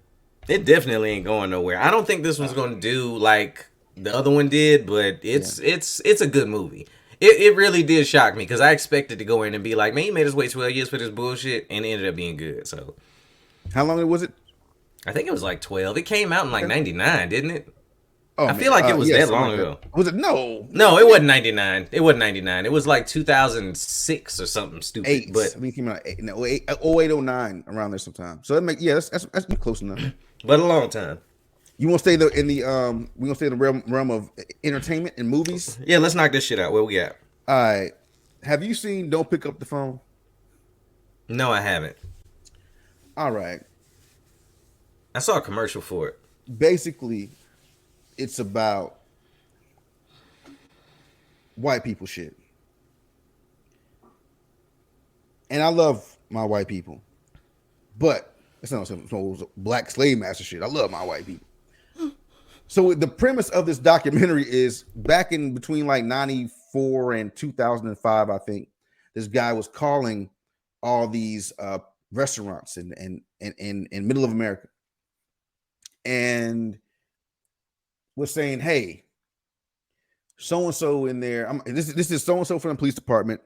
It definitely ain't going nowhere. I don't think this one's going to do like the other one did, but it's a good movie. It really did shock me because I expected to go in and be like, man, you made us wait 12 years for this bullshit, and it ended up being good. So, how long was it? I think it was like 12. It came out in like 99, didn't it? Oh, I feel like it was that long ago. Was it? No, it wasn't 99. It wasn't 99. It was like 2006 or something stupid. 8. But I mean, it came out 08, 09 around there sometime. So that's close enough. But a long time. You want to stay in the realm of entertainment and movies? Yeah, let's knock this shit out. Where we at? All right. Have you seen Don't Pick Up the Phone? No, I haven't. All right. I saw a commercial for it. Basically, it's about white people shit. And I love my white people. But it's not some black slave master shit. I love my white people. So the premise of this documentary is back in between like 94 and 2005, I think, this guy was calling all these restaurants in middle of America and was saying, hey, so-and-so in there, this is so-and-so from the police department,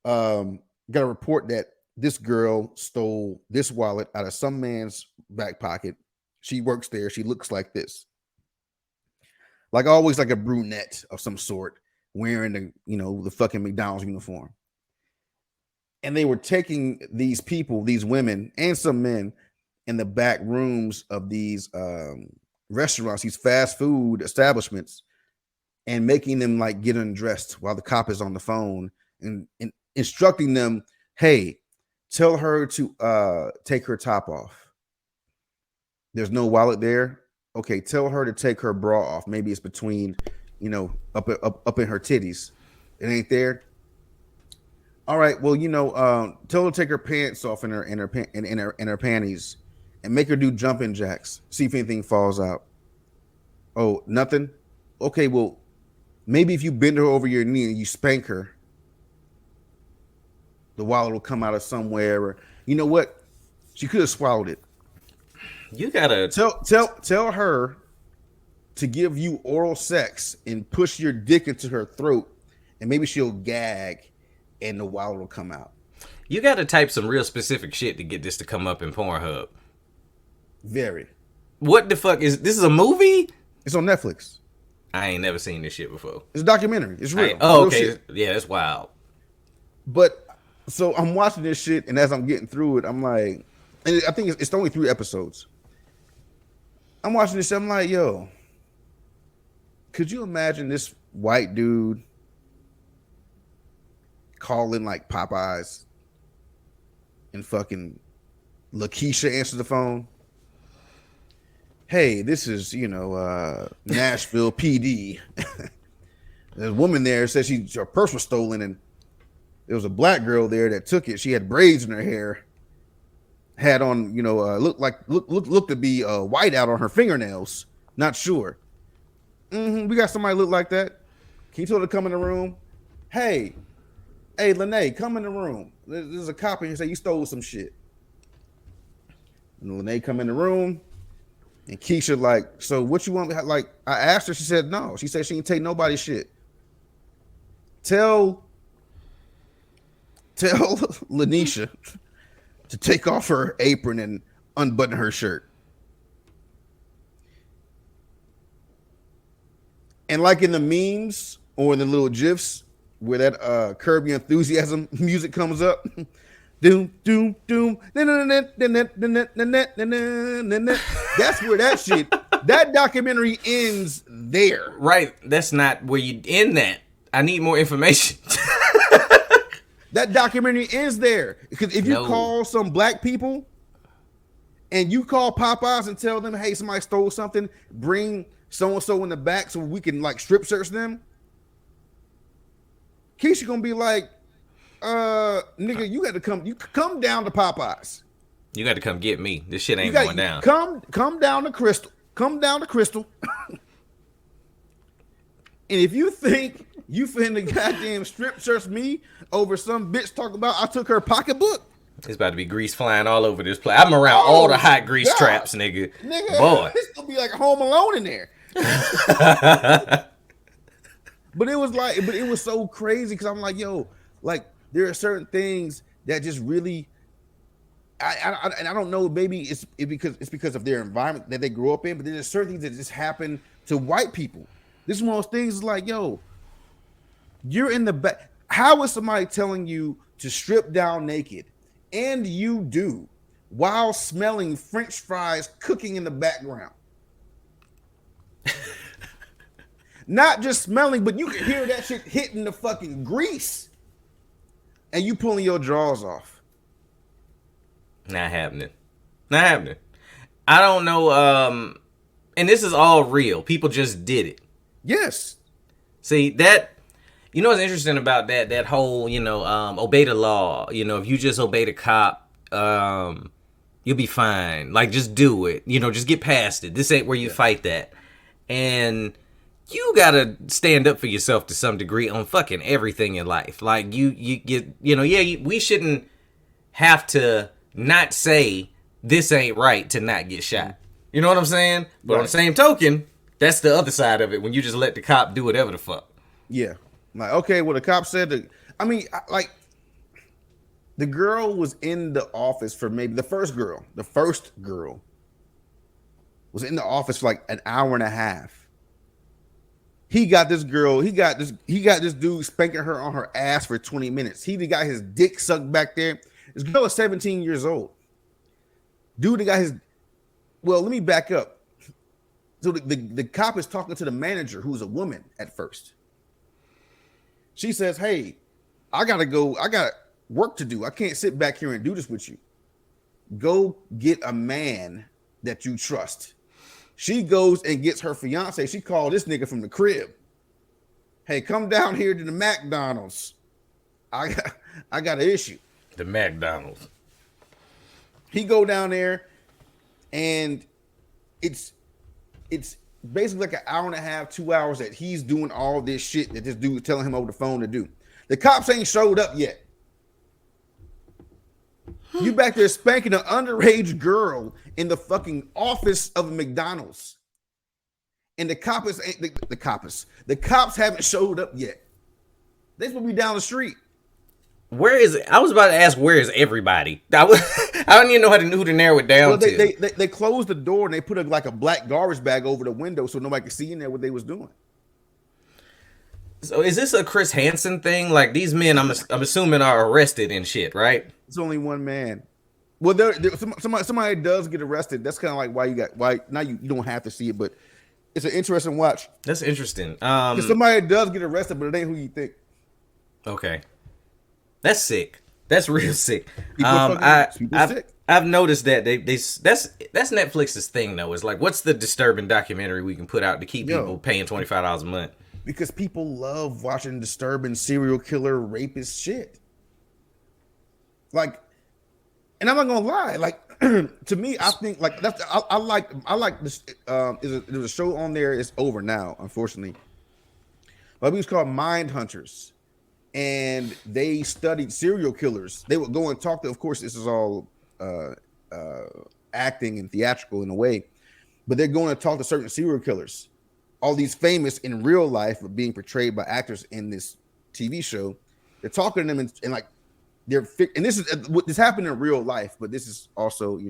got a report that this girl stole this wallet out of some man's back pocket. She works there. She looks like this. Like always, like a brunette of some sort, wearing the fucking McDonald's uniform. And they were taking these people, these women and some men in the back rooms of these restaurants, these fast food establishments, and making them like get undressed while the cop is on the phone and instructing them, hey, tell her to take her top off. There's no wallet there. Okay, tell her to take her bra off. Maybe it's between, up in her titties. It ain't there. All right. Well, tell her to take her pants off in her panties, and make her do jumping jacks. See if anything falls out. Oh, nothing. Okay. Well, maybe if you bend her over your knee and you spank her, the wallet will come out of somewhere. Or you know what? She could have swallowed it. You gotta tell her to give you oral sex and push your dick into her throat, and maybe she'll gag, and the wallet will come out. You gotta type some real specific shit to get this to come up in Pornhub. Very. What the fuck is this? Is a movie? It's on Netflix. I ain't never seen this shit before. It's a documentary. It's real. Oh, real okay. Shit. Yeah, that's wild. But so I'm watching this shit, and as I'm getting through it, I'm like, and I think it's only 3 episodes. I'm watching this shit, I'm like, yo, could you imagine this white dude calling like Popeyes and fucking Lakeisha answers the phone? Hey, this is, Nashville PD. There's a woman there said her purse was stolen, and there was a black girl there that took it. She had braids in her hair, had on, looked to be white out on her fingernails. Not sure. We got somebody look like that. He told her to come in the room. Hey, Lene, come in the room. There's a cop in here say you stole some shit. And Lene come in the room, and Keisha like, so what you want? Like, I asked her. She said no. She said she didn't take nobody's shit. Tell Lanisha to take off her apron and unbutton her shirt. And like in the memes or in the little gifs where that Curb Your Enthusiasm music comes up, doom doom doom, that's where that documentary ends there. Right, that's not where you end that. I need more information. That documentary ends there because if you call some black people and you call Popeyes and tell them, hey, somebody stole something, bring so-and-so in the back so we can like strip search them. Keisha gonna be like, nigga, you come down to Popeyes. You got to come get me. This shit ain't going down. Come down to Crystal. Come down to Crystal. And if you think you finna goddamn strip search me over some bitch talking about I took her pocketbook. It's about to be grease flying all over this place. I'm around all the hot grease traps, nigga. Boy. It's gonna be like Home Alone in there. But it was so crazy because I'm like, yo, like there are certain things that just really, I don't know, maybe it's because of their environment that they grew up in, but there's certain things that just happen to white people. This is one of those things like, yo, you're in the back. How is somebody telling you to strip down naked, and you do, while smelling French fries cooking in the background? Not just smelling, but you can hear that shit hitting the fucking grease, and you pulling your drawers off. Not happening. Not happening. I don't know. And this is all real. People just did it. Yes. See that. You know what's interesting about that? That whole, obey the law. If you just obey the cop, you'll be fine. Like, just do it. Just get past it. This ain't where you fight that. And you gotta stand up for yourself to some degree on fucking everything in life. Like, we shouldn't have to not say this ain't right to not get shot. You know what I'm saying? But on the same token, that's the other side of it when you just let the cop do whatever the fuck. Yeah. Like, okay, well, the cop said that. I mean, like, the girl was in the office for maybe the first girl was in the office for like an hour and a half. He got this dude spanking her on her ass for 20 minutes. He got his dick sucked back there. This girl is 17 years old. Dude, well, let me back up. So the cop is talking to the manager, who's a woman at first. She says, hey, I got work to do. I can't sit back here and do this with you. Go get a man that you trust. She goes and gets her fiance. She called this nigga from the crib. Hey, come down here to the McDonald's. I got an issue. The McDonald's. He go down there, and it's basically like an hour and a half, 2 hours that he's doing all this shit that this dude is telling him over the phone to do. The cops ain't showed up yet. You back there spanking an underage girl in the fucking office of McDonald's. And the cops haven't showed up yet. They supposed to be down the street. Where is it? I was about to ask, where is everybody? I don't even know who to narrow it down to. They closed the door and they put a black garbage bag over the window so nobody could see in there what they was doing. So is this a Chris Hansen thing? Like, these men, I'm assuming, are arrested and shit, right? It's only one man. Well, somebody does get arrested. That's kind of like why now you don't have to see it, but it's an interesting watch. That's interesting. Somebody does get arrested, but it ain't who you think. Okay, that's sick. That's real sick. Sick. I've noticed that that's Netflix's thing though. Is like, what's the disturbing documentary we can put out to keep people paying $25 a month? Because people love watching disturbing serial killer rapist shit. Like, and I'm not gonna lie. Like, to me, I think like that's I like this. There's a show on there. It's over now, unfortunately. But it was called Mind Hunters, and they studied serial killers. They would go and talk to. Of course, this is all acting and theatrical in a way, but they're going to talk to certain serial killers. All these famous in real life, but being portrayed by actors in this TV show. They're talking to them and like and this happened in real life, but this is also,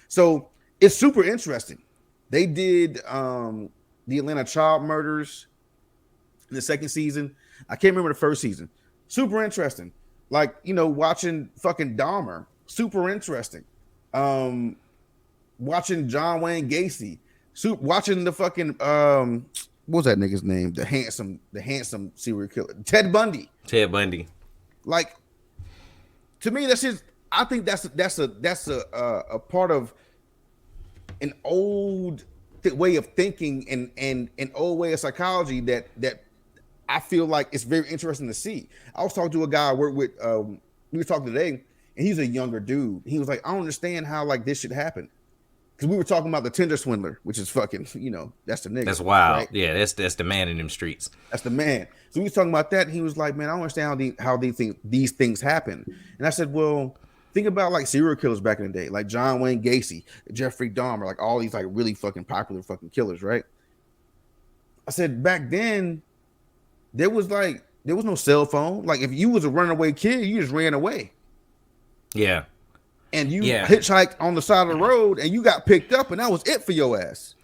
so it's super interesting. They did the Atlanta child murders in the second season. I can't remember the first season. Super interesting. Like, watching fucking Dahmer. Super interesting. Watching John Wayne Gacy. Watching the fucking what was that nigga's name? The handsome serial killer. Ted Bundy. Like, to me, that's just, I think that's a part of an old way of thinking and an old way of psychology that I feel like it's very interesting to see. I was talking to a guy I work with. We were talking today, and he's a younger dude. He was like, I don't understand how like this should happen. Because we were talking about the Tinder swindler, which is fucking, that's the nigga. That's wild. Right? Yeah, that's the man in them streets. That's the man. So we was talking about that, and he was like, man, I don't understand how these things happen. And I said, well, think about like serial killers back in the day, like John Wayne Gacy, Jeffrey Dahmer, like all these like really fucking popular fucking killers, right? I said, back then, there was no cell phone. Like if you was a runaway kid, you just ran away. Yeah. And you hitchhiked on the side of the road and you got picked up and that was it for your ass.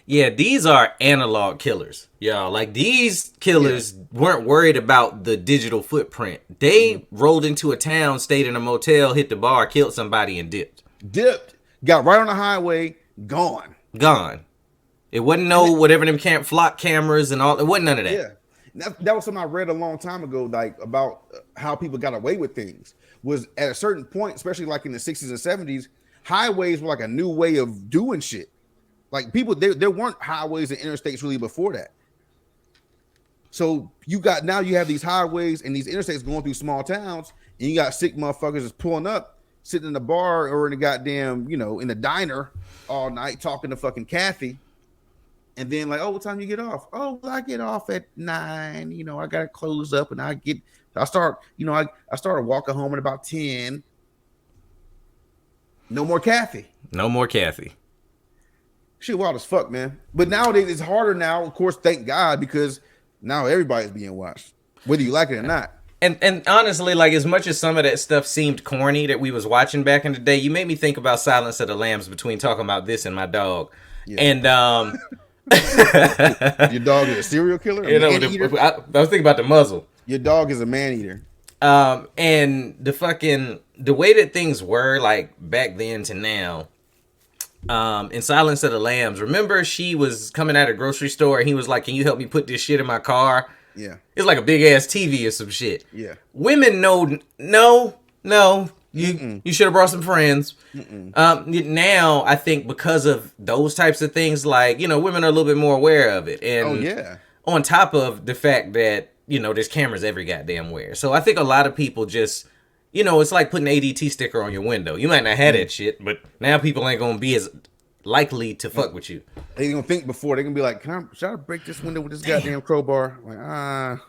Yeah, these are analog killers, y'all. Like these killers weren't worried about the digital footprint. They rolled into a town, stayed in a motel, hit the bar, killed somebody, and dipped. Got right on the highway, gone. It wasn't whatever them flock cameras and all. It wasn't none of that. Yeah, that was something I read a long time ago, like about how people got away with things. Was at a certain point, especially like in the 60s and 70s, highways were like a new way of doing shit. Like people, there weren't highways and interstates really before that. So you have these highways and these interstates going through small towns, and you got sick motherfuckers just pulling up, sitting in the bar or in the goddamn, in the diner all night talking to fucking Kathy. And then like, oh, what time you get off? Oh, well, I get off at 9. I gotta close up, and I started walking home at about 10. No more Kathy. Shit wild as fuck, man. But nowadays it's harder now, of course, thank God, because now everybody's being watched, whether you like it or not. And honestly, like as much as some of that stuff seemed corny that we was watching back in the day, you made me think about Silence of the Lambs between talking about this and my dog. Yeah. And your dog is a serial killer? I was thinking about the muzzle. Your dog is a man eater. And the way that things were like back then to now, in Silence of the Lambs, remember she was coming out of a grocery store and he was like, can you help me put this shit in my car? Yeah. It's like a big ass TV or some shit. Yeah. Women no, you should have brought some friends. Now I think because of those types of things, like, women are a little bit more aware of it. And on top of the fact that, there's cameras every goddamn where. So I think a lot of people just, it's like putting an ADT sticker on your window. You might not have that shit, but now people ain't going to be as likely to fuck with you. They going to think before. They going to be like, should I break this window with this goddamn crowbar? Like,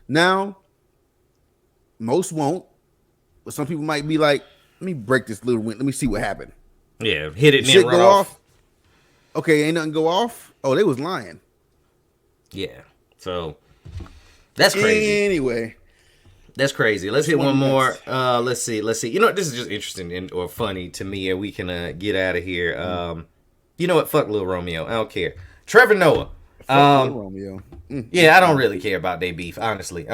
Now, most won't. But some people might be like, let me break this little window. Let me see what happened. Yeah, hit it and shit then run go off. Okay, ain't nothing go off. Oh, they was lying. Yeah. So that's crazy. Anyway, that's crazy. Let's hit one more. Let's see. This is just interesting or funny to me, and we can get out of here. You know what? Fuck Lil Romeo. I don't care. Trevor Noah. Lil Romeo. Yeah, I don't really care about their beef, honestly.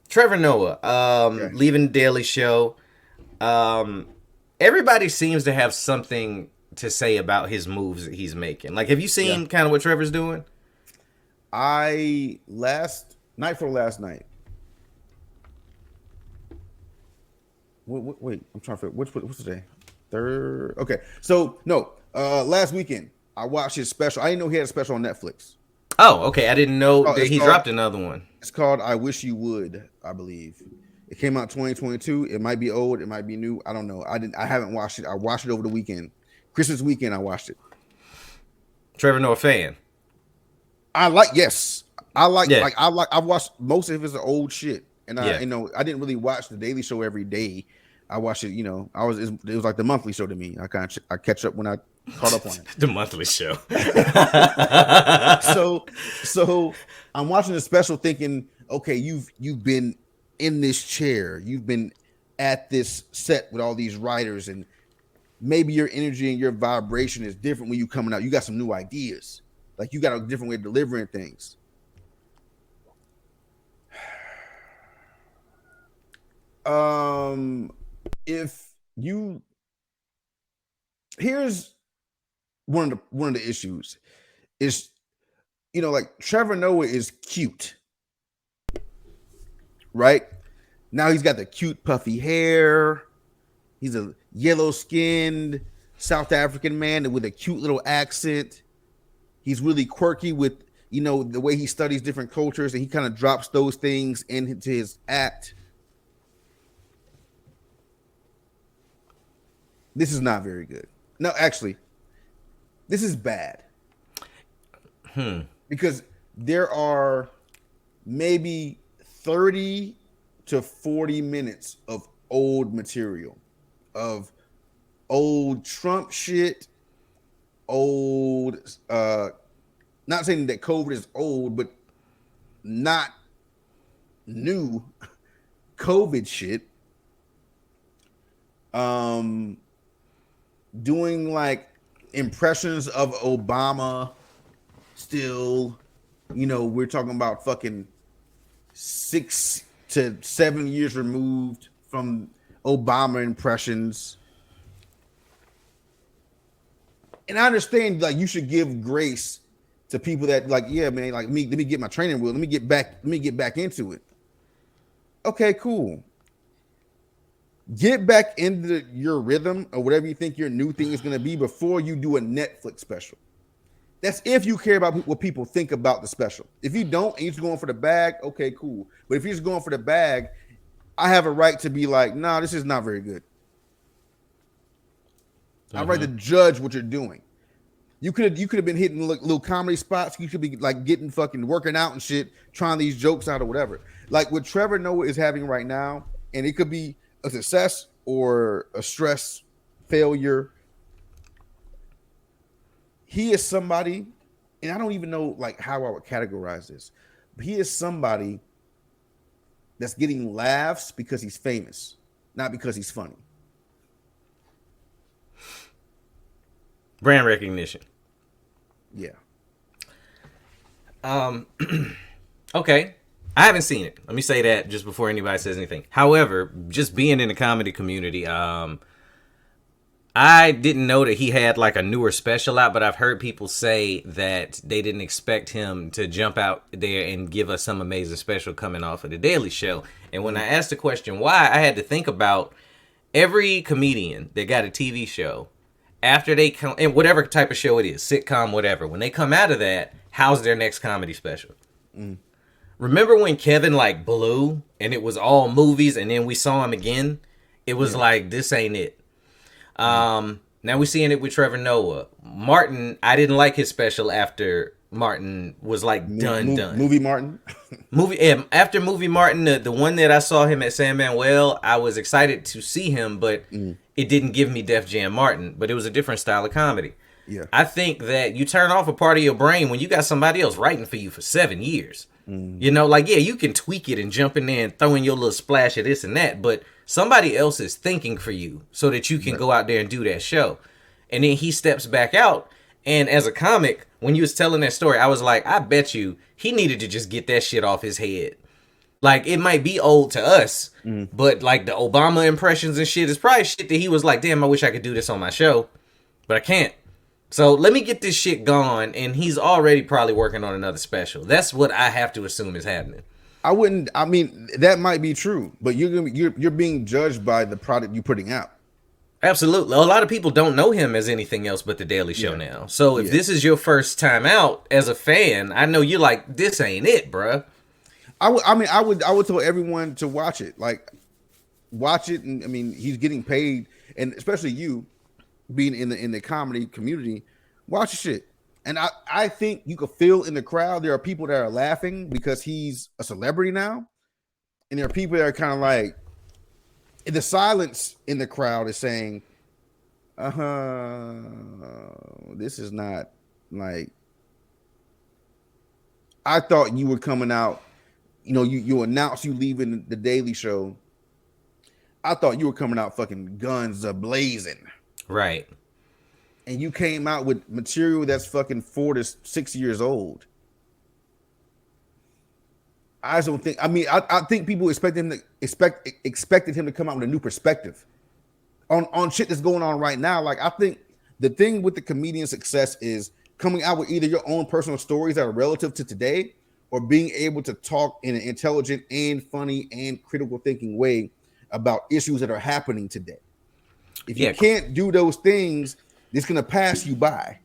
Trevor Noah. Leaving the Daily Show. Everybody seems to have something to say about his moves that he's making. Like, have you seen kind of what Trevor's doing? Last night. Wait, I'm trying to figure what's today? Third. Okay, so no, last weekend I watched his special. I didn't know he had a special on Netflix. Oh, okay. I didn't know that he dropped another one. It's called "I Wish You Would," I believe. It came out 2022. It might be old. It might be new. I don't know. I haven't watched it. I watched it over the weekend. Christmas weekend, I watched it. Trevor Noah fan. Yes. Yeah. I've watched most of his old shit, and Yeah. I didn't really watch the Daily Show every day. I watched it, it was like the monthly show to me. I catch up when I caught up on it. The monthly show. So I'm watching the special, thinking, okay, you've been in this chair, you've been at this set with all these writers, and maybe your energy and your vibration is different when you coming out. You got some new ideas, like you got a different way of delivering things. If you here's one of the issues is, like Trevor Noah is cute, right? Now he's got the cute puffy hair. He's a yellow-skinned South African man with a cute little accent. He's really quirky with, the way he studies different cultures, and he kind of drops those things into his act. This is not very good. No, actually, this is bad. Because there are maybe 30 to 40 minutes of old material, of old Trump shit, old, not saying that COVID is old, but not new COVID shit. Doing like impressions of Obama still, we're talking about fucking 6 to 7 years removed from Obama impressions. And I understand, like, you should give grace to people that, like, yeah, man, like me, let me get my training wheel. Let me get back into it. Okay, cool. Get back into your rhythm or whatever you think your new thing is going to be before you do a Netflix special. That's if you care about what people think about the special. If you don't, and you're just going for the bag, okay, cool. But if you're just going for the bag, I have a right to be like, nah, this is not very good. I have a right to judge what you're doing. You could have been hitting little comedy spots. You could be like getting fucking working out and shit, trying these jokes out or whatever. Like what Trevor Noah is having right now, and it could be a success or a stress failure. He is somebody, and I don't even know like how I would categorize this, but he is somebody that's getting laughs because he's famous, not because he's funny. Brand recognition. Yeah. Okay. I haven't seen it. Let me say that just before anybody says anything. However, just being in the comedy community, I didn't know that he had like a newer special out, but I've heard people say that they didn't expect him to jump out there and give us some amazing special coming off of The Daily Show. And when I asked the question why, I had to think about every comedian that got a TV show after they come, and whatever type of show it is, sitcom, whatever, when they come out of that, how's their next comedy special? Remember when Kevin like blew and it was all movies and then we saw him again? It was like, this ain't it. Now we're seeing it with Trevor Noah. Martin, I didn't like his special after Martin was like done. Movie Martin. After movie Martin, the one that I saw him at San Manuel, I was excited to see him, but it didn't give me Def Jam Martin, but it was a different style of comedy. Yeah. I think that you turn off a part of your brain when you got somebody else writing for you for 7 years. You know, like, yeah, you can tweak it and jump in there and throw in your little splash of this and that, but somebody else is thinking for you so that you can go out there and do that show. And then he steps back out. And as a comic, when you was telling that story, I was like, I bet you he needed to just get that shit off his head. Like, it might be old to us, but like the Obama impressions and shit is probably shit that he was like, damn, I wish I could do this on my show, but I can't. So let me get this shit gone, and he's already probably working on another special. That's what I have to assume is happening. I mean, that might be true, but you're being judged by the product you're putting out. Absolutely. A lot of people don't know him as anything else but The Daily Show now. So if this is your first time out as a fan, I know you're like, this ain't it, bruh. I would tell everyone to watch it. Like, watch it, and I mean, he's getting paid, and especially you being in the comedy community, watch the shit. And I think you could feel in the crowd there are people that are laughing because he's a celebrity now, and there are people that are kind of like, the silence in the crowd is saying, this is not like, I thought you were coming out, you announced you leaving the Daily Show. I thought you were coming out fucking guns a-blazing. Right. And you came out with material that's fucking 4 to 6 years old. I just don't think. I mean, I think people expected him to come out with a new perspective on shit that's going on right now. Like, I think the thing with the comedian success is coming out with either your own personal stories that are relative to today, or being able to talk in an intelligent and funny and critical thinking way about issues that are happening today. If you can't do those things, it's going to pass you by.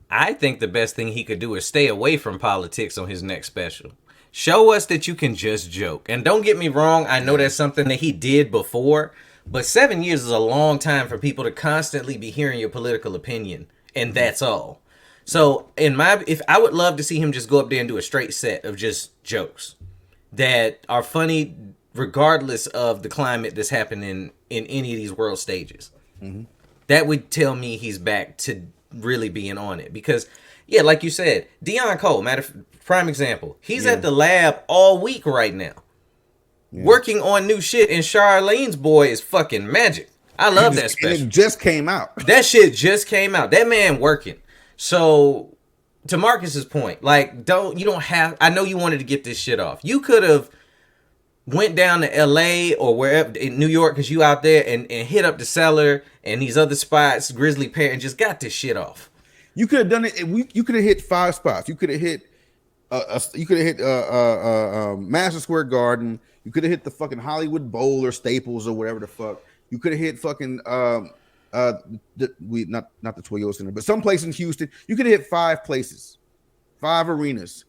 I think the best thing he could do is stay away from politics on his next special. Show us that you can just joke. And don't get me wrong, I know that's something that he did before, but 7 years is a long time for people to constantly be hearing your political opinion, and that's all. So, if I would love to see him just go up there and do a straight set of just jokes that are funny regardless of the climate that's happening in any of these world stages. Mm-hmm. That would tell me he's back to really being on it. Because, yeah, like you said, Deion Cole, prime example. He's at the lab all week right now. Yeah. Working on new shit, and Charlene's boy is fucking magic. I love that special. And it just came out. That shit just came out. That man working. So, to Marcus's point, like, I know you wanted to get this shit off. You could have went down to LA or wherever in New York, because you out there, and hit up the Cellar and these other spots, Grizzly Pear, and just got this shit off. You could have done it. You could have hit 5 spots. You could have hit Madison Square Garden. You could have hit the fucking Hollywood Bowl or Staples or whatever the fuck. You could have hit fucking not the Toyota Center, but some place in Houston. You could have hit 5 places, 5 arenas.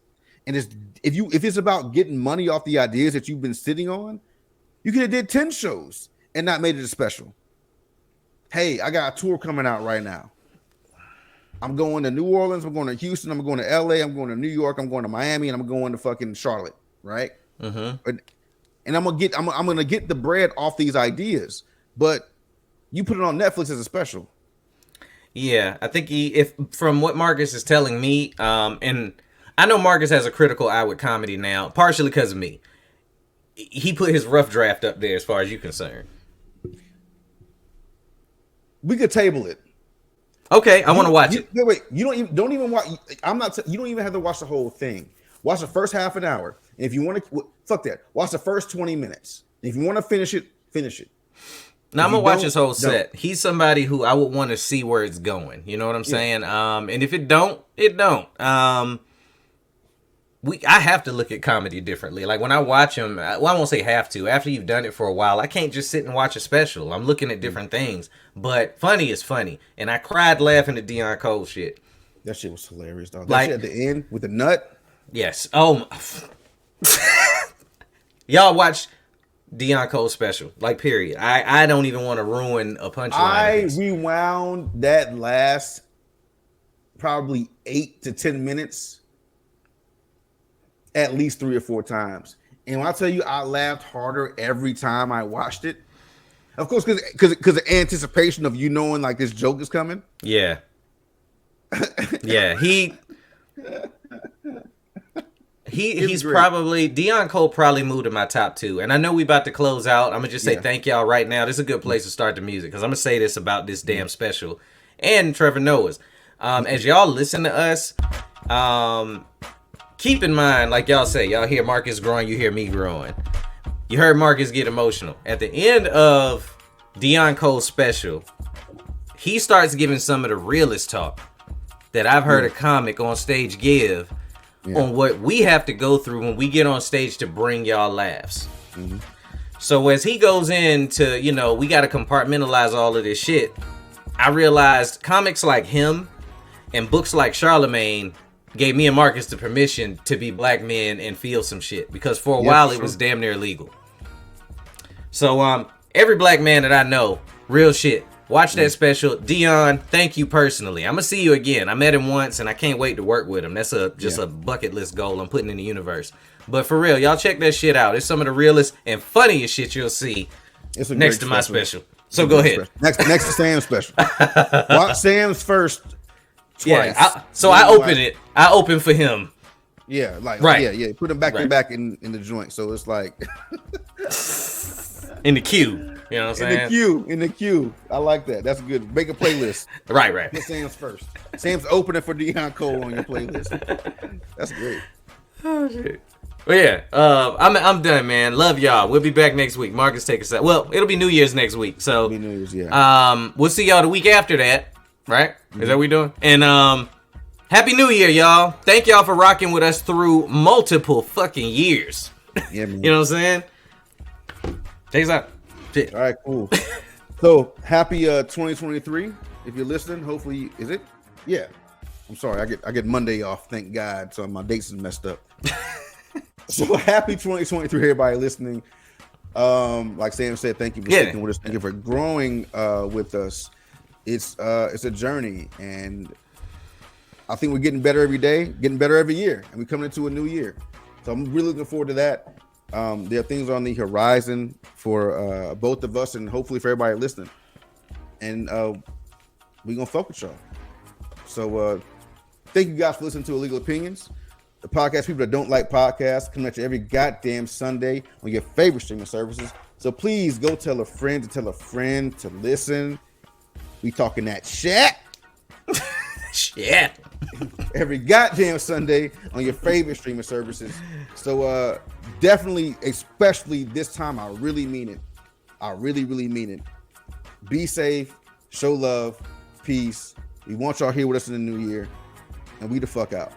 And if it's about getting money off the ideas that you've been sitting on, you could have did 10 shows and not made it a special. Hey, I got a tour coming out right now. I'm going to New Orleans. I'm going to Houston. I'm going to LA. I'm going to New York. I'm going to Miami, and I'm going to fucking Charlotte. Right. Mm-hmm. And I'm gonna get the bread off these ideas, but you put it on Netflix as a special. Yeah, I think if from what Marcus is telling me, and I know Marcus has a critical eye with comedy now, partially because of me. He put his rough draft up there, as far as you're concerned. We could table it. Okay, I want to watch it. Wait, you don't even watch. You don't even have to watch the whole thing. Watch the first half an hour. And if you want to, fuck that. Watch the first 20 minutes. If you want to finish it, finish it. Now I'm gonna watch his whole set. He's somebody who I would want to see where it's going. You know what I'm saying? And if it don't, it don't. I have to look at comedy differently. Like when I watch him, well, I won't say have to. After you've done it for a while, I can't just sit and watch a special. I'm looking at different things. But funny is funny, and I cried laughing at Deion Cole shit. That shit was hilarious, dog. That shit at the end with the nut. Yes. Oh, y'all watch Deion Cole special, like period. I don't even want to ruin a punchline. I rewound that last probably 8 to 10 minutes at least 3 or 4 times. And when I tell you I laughed harder every time I watched it, of course, because the anticipation of you knowing like this joke is coming. Yeah. Yeah, he's probably, Deion Cole probably moved to my top 2. And I know we about to close out. I'm going to just say thank y'all right now. This is a good place to start the music, because I'm going to say this about this damn special and Trevor Noah's. As y'all listen to us, keep in mind, like y'all say, y'all hear Marcus growing, you hear me growing. You heard Marcus get emotional. At the end of Deion Cole's special, he starts giving some of the realest talk that I've heard a comic on stage give on what we have to go through when we get on stage to bring y'all laughs. Mm-hmm. So as he goes into, we got to compartmentalize all of this shit, I realized comics like him and books like Charlemagne gave me and Marcus the permission to be black men and feel some shit, because for a while it was damn near illegal. So every black man that I know, real shit, Watch that special. Dion, thank you personally. I'm gonna see you again. I met him once and I can't wait to work with him. That's just a bucket list goal I'm putting in the universe. But for real, y'all check that shit out. It's some of the realest and funniest shit you'll see next to my special. So go ahead. Next to Sam's special. Watch Sam's first twice. Yeah, I open it. I open for him. Yeah, like right. Yeah. Put him back in the joint. So it's like in the queue. You know what I'm saying? In the queue. I like that. That's good. Make a playlist. Right. Get Sam's first. Sam's opening for Deon Cole on your playlist. That's great. Oh shit. Well, yeah. I'm done, man. Love y'all. We'll be back next week. Marcus, take us out. Well, it'll be New Year's next week. So it'll be New Year's, yeah. We'll see y'all the week after that. Right? Is that what we doing? And Happy New Year, y'all. Thank y'all for rocking with us through multiple fucking years. Yeah, man. You know what I'm saying? Take us out. Shit. All right, cool. So happy 2023. If you're listening, hopefully, is it? Yeah. I'm sorry, I get Monday off, thank God. So my dates is messed up. So happy 2023, everybody listening. Like Sam said, thank you for sticking with us. Thank you for growing with us. It's a journey, and I think we're getting better every day, getting better every year, and we're coming into a new year. So I'm really looking forward to that. There are things on the horizon for both of us and hopefully for everybody listening. And we're going to fuck with y'all. So thank you guys for listening to Illegal Opinions. The podcast people that don't like podcasts come at you every goddamn Sunday on your favorite streaming services. So please go tell a friend to listen. We talking that shit. Shit. Every goddamn Sunday on your favorite streaming services. So definitely, especially this time, I really mean it. I really mean it. Be safe, show love, peace. We want y'all here with us in the new year, and we the fuck out.